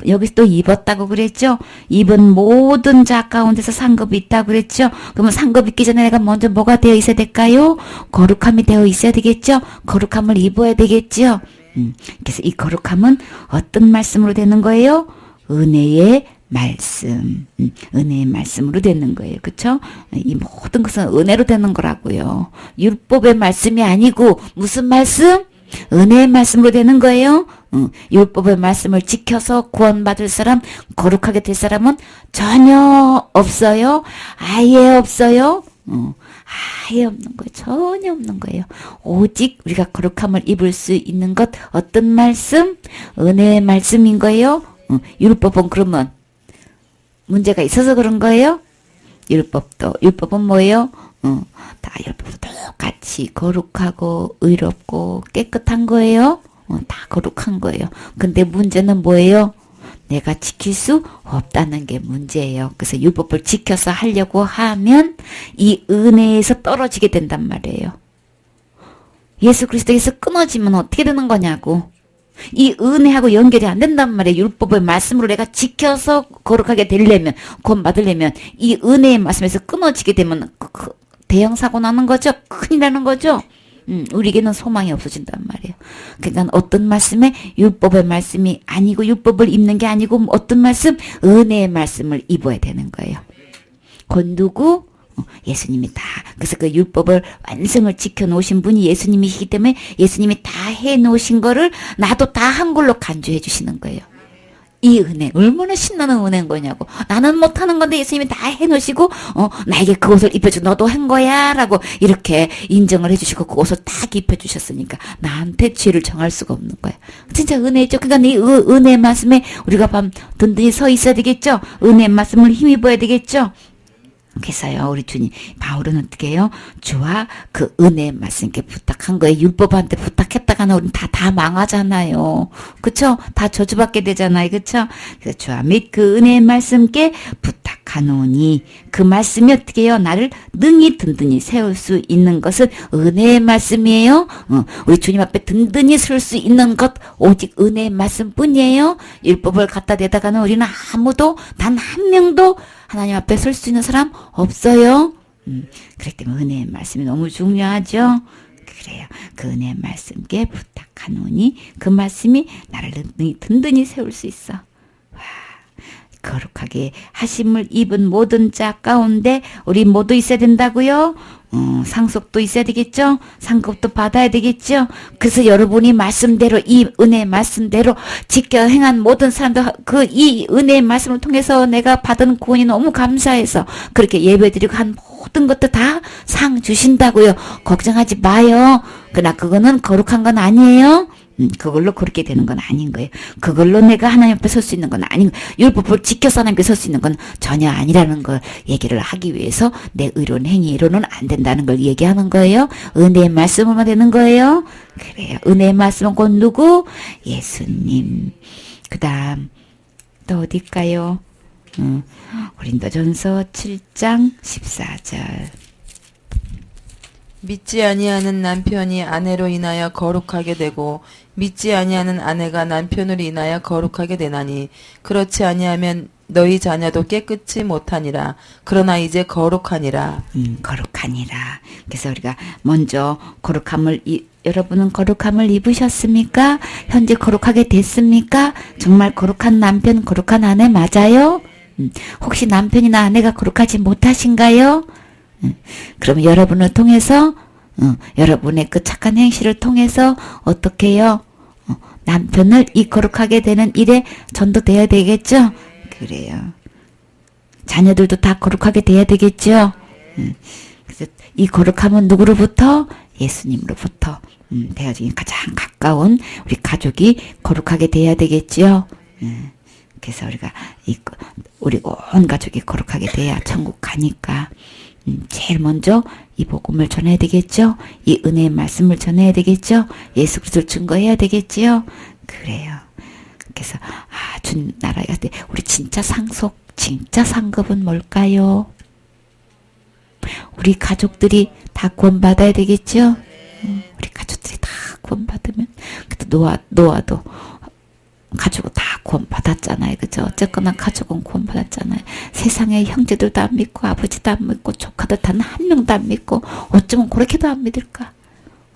여기서 또 입었다고 그랬죠? 입은 모든 자 가운데서 상급이 있다고 그랬죠? 그러면 상급 있기 전에 내가 먼저 뭐가 되어 있어야 될까요? 거룩함이 되어 있어야 되겠죠? 거룩함을 입어야 되겠죠? 그래서 이 거룩함은 어떤 말씀으로 되는 거예요? 은혜의 말씀, 은혜의 말씀으로 되는 거예요. 그쵸? 이 모든 것은 은혜로 되는 거라고요. 율법의 말씀이 아니고 무슨 말씀? 은혜의 말씀으로 되는 거예요. 율법의 말씀을 지켜서 구원받을 사람, 거룩하게 될 사람은 전혀 없어요. 아예 없어요. 아예 없는 거예요. 전혀 없는 거예요. 오직 우리가 거룩함을 입을 수 있는 것 어떤 말씀? 은혜의 말씀인 거예요. 율법은 그러면 문제가 있어서 그런 거예요? 율법은 뭐예요? 다 율법도 똑같이 거룩하고 의롭고 깨끗한 거예요? 다 거룩한 거예요. 근데 문제는 뭐예요? 내가 지킬 수 없다는 게 문제예요. 그래서 율법을 지켜서 하려고 하면 이 은혜에서 떨어지게 된단 말이에요. 예수 그리스도에서 끊어지면 어떻게 되는 거냐고. 이 은혜하고 연결이 안 된단 말이에요. 율법의 말씀으로 내가 지켜서 거룩하게 되려면, 구원받으려면 이 은혜의 말씀에서 끊어지게 되면 대형 사고 나는 거죠. 큰일 나는 거죠. 우리에게는 소망이 없어진단 말이에요. 그러니까 어떤 말씀에 율법의 말씀이 아니고 율법을 입는 게 아니고 어떤 말씀? 은혜의 말씀을 입어야 되는 거예요. 곧 누구? 예수님이 다. 그래서 그 율법을 완성을 지켜놓으신 분이 예수님이시기 때문에 예수님이 다 해놓으신 거를 나도 다 한 걸로 간주해 주시는 거예요. 이 은혜 얼마나 신나는 은혜인 거냐고. 나는 못하는 건데 예수님이 다 해놓으시고 나에게 그 옷을 입혀주고 너도 한 거야 라고 이렇게 인정을 해주시고 그 옷을 딱 입혀주셨으니까 나한테 죄를 정할 수가 없는 거야. 진짜 은혜죠. 그러니까 이 은혜의 말씀에 우리가 든든히 서 있어야 되겠죠. 은혜의 말씀을 힘입어야 되겠죠. 그래서요, 우리 주님, 바울은 어떻게 해요? 주와 그 은혜의 말씀께 부탁한 거예요. 율법한테 부탁했다가는 우린 다 망하잖아요. 그쵸? 다 저주받게 되잖아요. 그쵸? 그래서 주와 및 그 은혜의 말씀께 부탁하노니, 그 말씀이 어떻게 해요? 나를 능히 든든히 세울 수 있는 것은 은혜의 말씀이에요. 우리 주님 앞에 든든히 설 수 있는 것, 오직 은혜의 말씀 뿐이에요. 율법을 갖다 대다가는 우리는 아무도, 단 한 명도 하나님 앞에 설 수 있는 사람 없어요. 그렇기 때문에 은혜의 말씀이 너무 중요하죠. 그래요. 그 은혜의 말씀께 부탁하노니 그 말씀이 나를 든든히 세울 수 있어. 와, 거룩하게 하심을 입은 모든 자 가운데 우리 모두 있어야 된다고요. 상속도 있어야 되겠죠. 상급도 받아야 되겠죠. 그래서 여러분이 말씀대로 이 은혜의 말씀대로 지켜 행한 모든 사람들 그 이 은혜의 말씀을 통해서 내가 받은 구원이 너무 감사해서 그렇게 예배드리고 한 모든 것도 다 상 주신다고요. 걱정하지 마요. 그러나 그거는 거룩한 건 아니에요. 그걸로 그렇게 되는 건 아닌 거예요. 그걸로 내가 하나님 앞에 설 수 있는 건 아닌 거예요. 율법을 지켜서 하나님 앞에 설 수 있는 건 전혀 아니라는 걸 얘기를 하기 위해서 내 의로운 행위로는 안 된다는 걸 얘기하는 거예요. 은혜의 말씀으로만 되는 거예요. 그래요. 은혜의 말씀은 곧 누구? 예수님. 그 다음 또 어딜까요? 고린도전서 7장 14절. 믿지 아니하는 남편이 아내로 인하여 거룩하게 되고 믿지 아니하는 아내가 남편으로 인하여 거룩하게 되나니 그렇지 아니하면 너희 자녀도 깨끗이 못하니라. 그러나 이제 거룩하니라. 거룩하니라. 그래서 우리가 먼저 여러분은 거룩함을 입으셨습니까? 현재 거룩하게 됐습니까? 정말 거룩한 남편, 거룩한 아내 맞아요? 혹시 남편이나 아내가 거룩하지 못하신가요? 그럼 여러분을 통해서 여러분의 그 착한 행실을 통해서 어떻게 해요? 남편을 이 거룩하게 되는 일에 전도돼야 되겠죠? 그래요. 자녀들도 다 거룩하게 돼야 되겠죠? 그래서 이 거룩함은 누구로부터? 예수님으로부터 되어지기 가장 가까운 우리 가족이 거룩하게 돼야 되겠죠? 그래서 우리 온 가족이 거룩하게 돼야 천국 가니까 제일 먼저 이 복음을 전해야 되겠죠? 이 은혜의 말씀을 전해야 되겠죠? 예수 그리스도를 증거해야 되겠지요? 그래요. 그래서 주님 나라에 갈 때 우리 진짜 상급은 뭘까요? 우리 가족들이 다 구원받아야 되겠죠? 우리 가족들이 다 구원받으면 그때 노아도 가족은 다 구원받았잖아요. 그죠? 어쨌거나 가족은 구원받았잖아요. 세상에 형제들도 안 믿고 아버지도 안 믿고 조카들 단 한 명도 안 믿고 어쩌면 그렇게도 안 믿을까?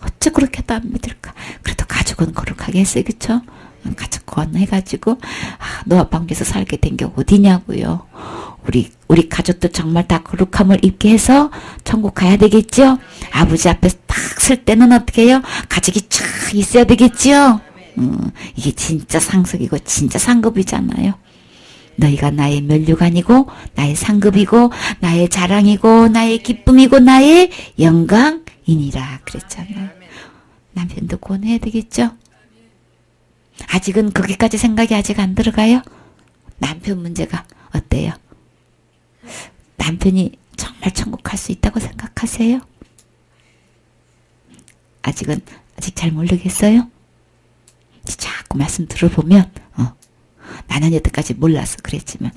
어째 그렇게도 안 믿을까? 그래도 가족은 거룩하게 했어요. 그쵸? 가족 구원해가지고 노아 방에서 살게 된 게 어디냐고요. 우리 가족들 정말 다 거룩함을 입게 해서 천국 가야 되겠죠? 아버지 앞에 딱 설 때는 어떻게 해요? 가족이 쫙 있어야 되겠죠? 이게 진짜 상속이고 진짜 상급이잖아요. 너희가 나의 면류관이고 나의 상급이고 나의 자랑이고 나의 기쁨이고 나의 영광이니라 그랬잖아요. 남편도 구원해야 되겠죠? 아직은 거기까지 생각이 아직 안 들어가요? 남편 문제가 어때요? 남편이 정말 천국 갈 수 있다고 생각하세요? 아직 잘 모르겠어요? 자꾸 말씀 들어보면 나는 여태까지 몰라서 그랬지만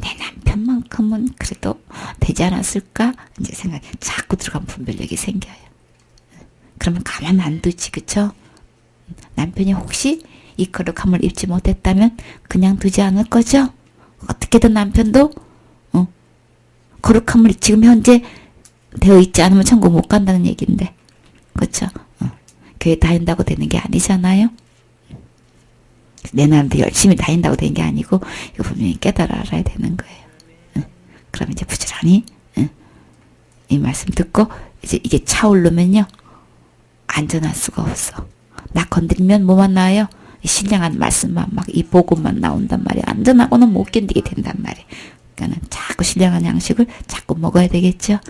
내 남편만큼은 그래도 되지 않았을까? 이제 생각이 자꾸 들어가면 분별력이 생겨요. 그러면 가만 안 두지, 그쵸? 남편이 혹시 이 거룩함을 입지 못했다면 그냥 두지 않을 거죠? 어떻게든 남편도 거룩함을 지금 현재 되어 있지 않으면 천국 못 간다는 얘기인데, 그쵸? 교회 다닌다고 되는 게 아니잖아요? 내 나름대로 열심히 다닌다고 되는 게 아니고 이거 분명히 깨달아 알아야 되는 거예요. 그럼 이제 부지런히 이 말씀 듣고 이제 이게 차오르면요 안전할 수가 없어. 나 건드리면 뭐만 나와요? 이 신령한 말씀만 막 이 복음만 나온단 말이야. 안전하고는 못 견디게 된단 말이야. 그러니까 자꾸 신령한 양식을 자꾸 먹어야 되겠죠.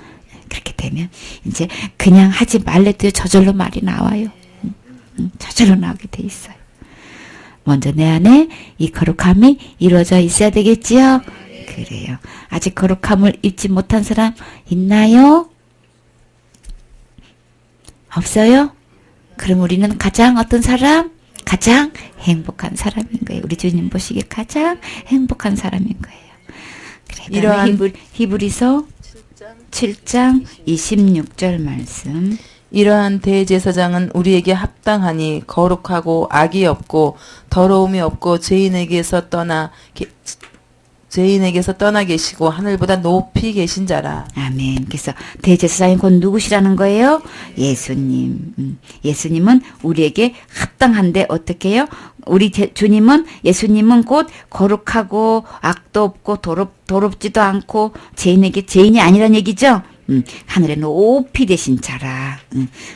그렇게 되면 이제 그냥 하지 말래도 저절로 말이 나와요. 저절로 나오게 돼 있어요. 먼저 내 안에 이 거룩함이 이루어져 있어야 되겠지요. 그래요. 아직 거룩함을 입지 못한 사람 있나요? 없어요? 그럼 우리는 가장 어떤 사람? 가장 행복한 사람인 거예요. 우리 주님 보시기에 가장 행복한 사람인 거예요. 그래, 이러한 히브리서 7장 26절 말씀. 이러한 대제사장은 우리에게 합당하니 거룩하고 악이 없고 더러움이 없고 죄인에게서 떠나 계시고 하늘보다 높이 계신 자라. 아멘. 그래서 대제사장이 곧 누구시라는 거예요? 예수님. 예수님은 우리에게 합당한데 어떻게 해요? 우리 주님은 예수님은 곧 거룩하고 악도 없고 더럽지도 않고 죄인이 아니란 얘기죠. 하늘에 높이 되신 자라.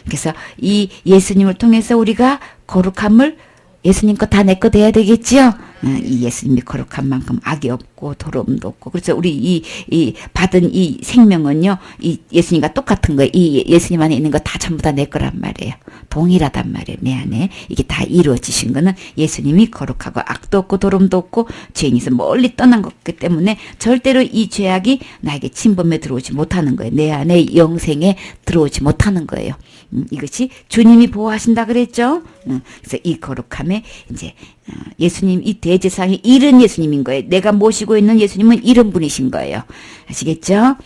그래서 이 예수님을 통해서 우리가 거룩함을 예수님 거 다 내 거 돼야 되겠지요? 이 예수님이 거룩한 만큼 악이 없고 더러움도 없고. 그래서 우리 이 받은 이 생명은요, 이 예수님과 똑같은 거예요. 이 예수님 안에 있는 거 다 전부 다 내 거란 말이에요. 동일하단 말이에요. 내 안에. 이게 다 이루어지신 거는 예수님이 거룩하고 악도 없고 더러움도 없고 죄인에서 멀리 떠난 거기 때문에 절대로 이 죄악이 나에게 침범에 들어오지 못하는 거예요. 내 안에 영생에 들어오지 못하는 거예요. 이것이 주님이 보호하신다 그랬죠? 그래서 이 거룩함에 이제 예수님, 이 대제사장이 이른 예수님인 거예요. 내가 모시고 있는 예수님은 이런 분이신 거예요. 아시겠죠?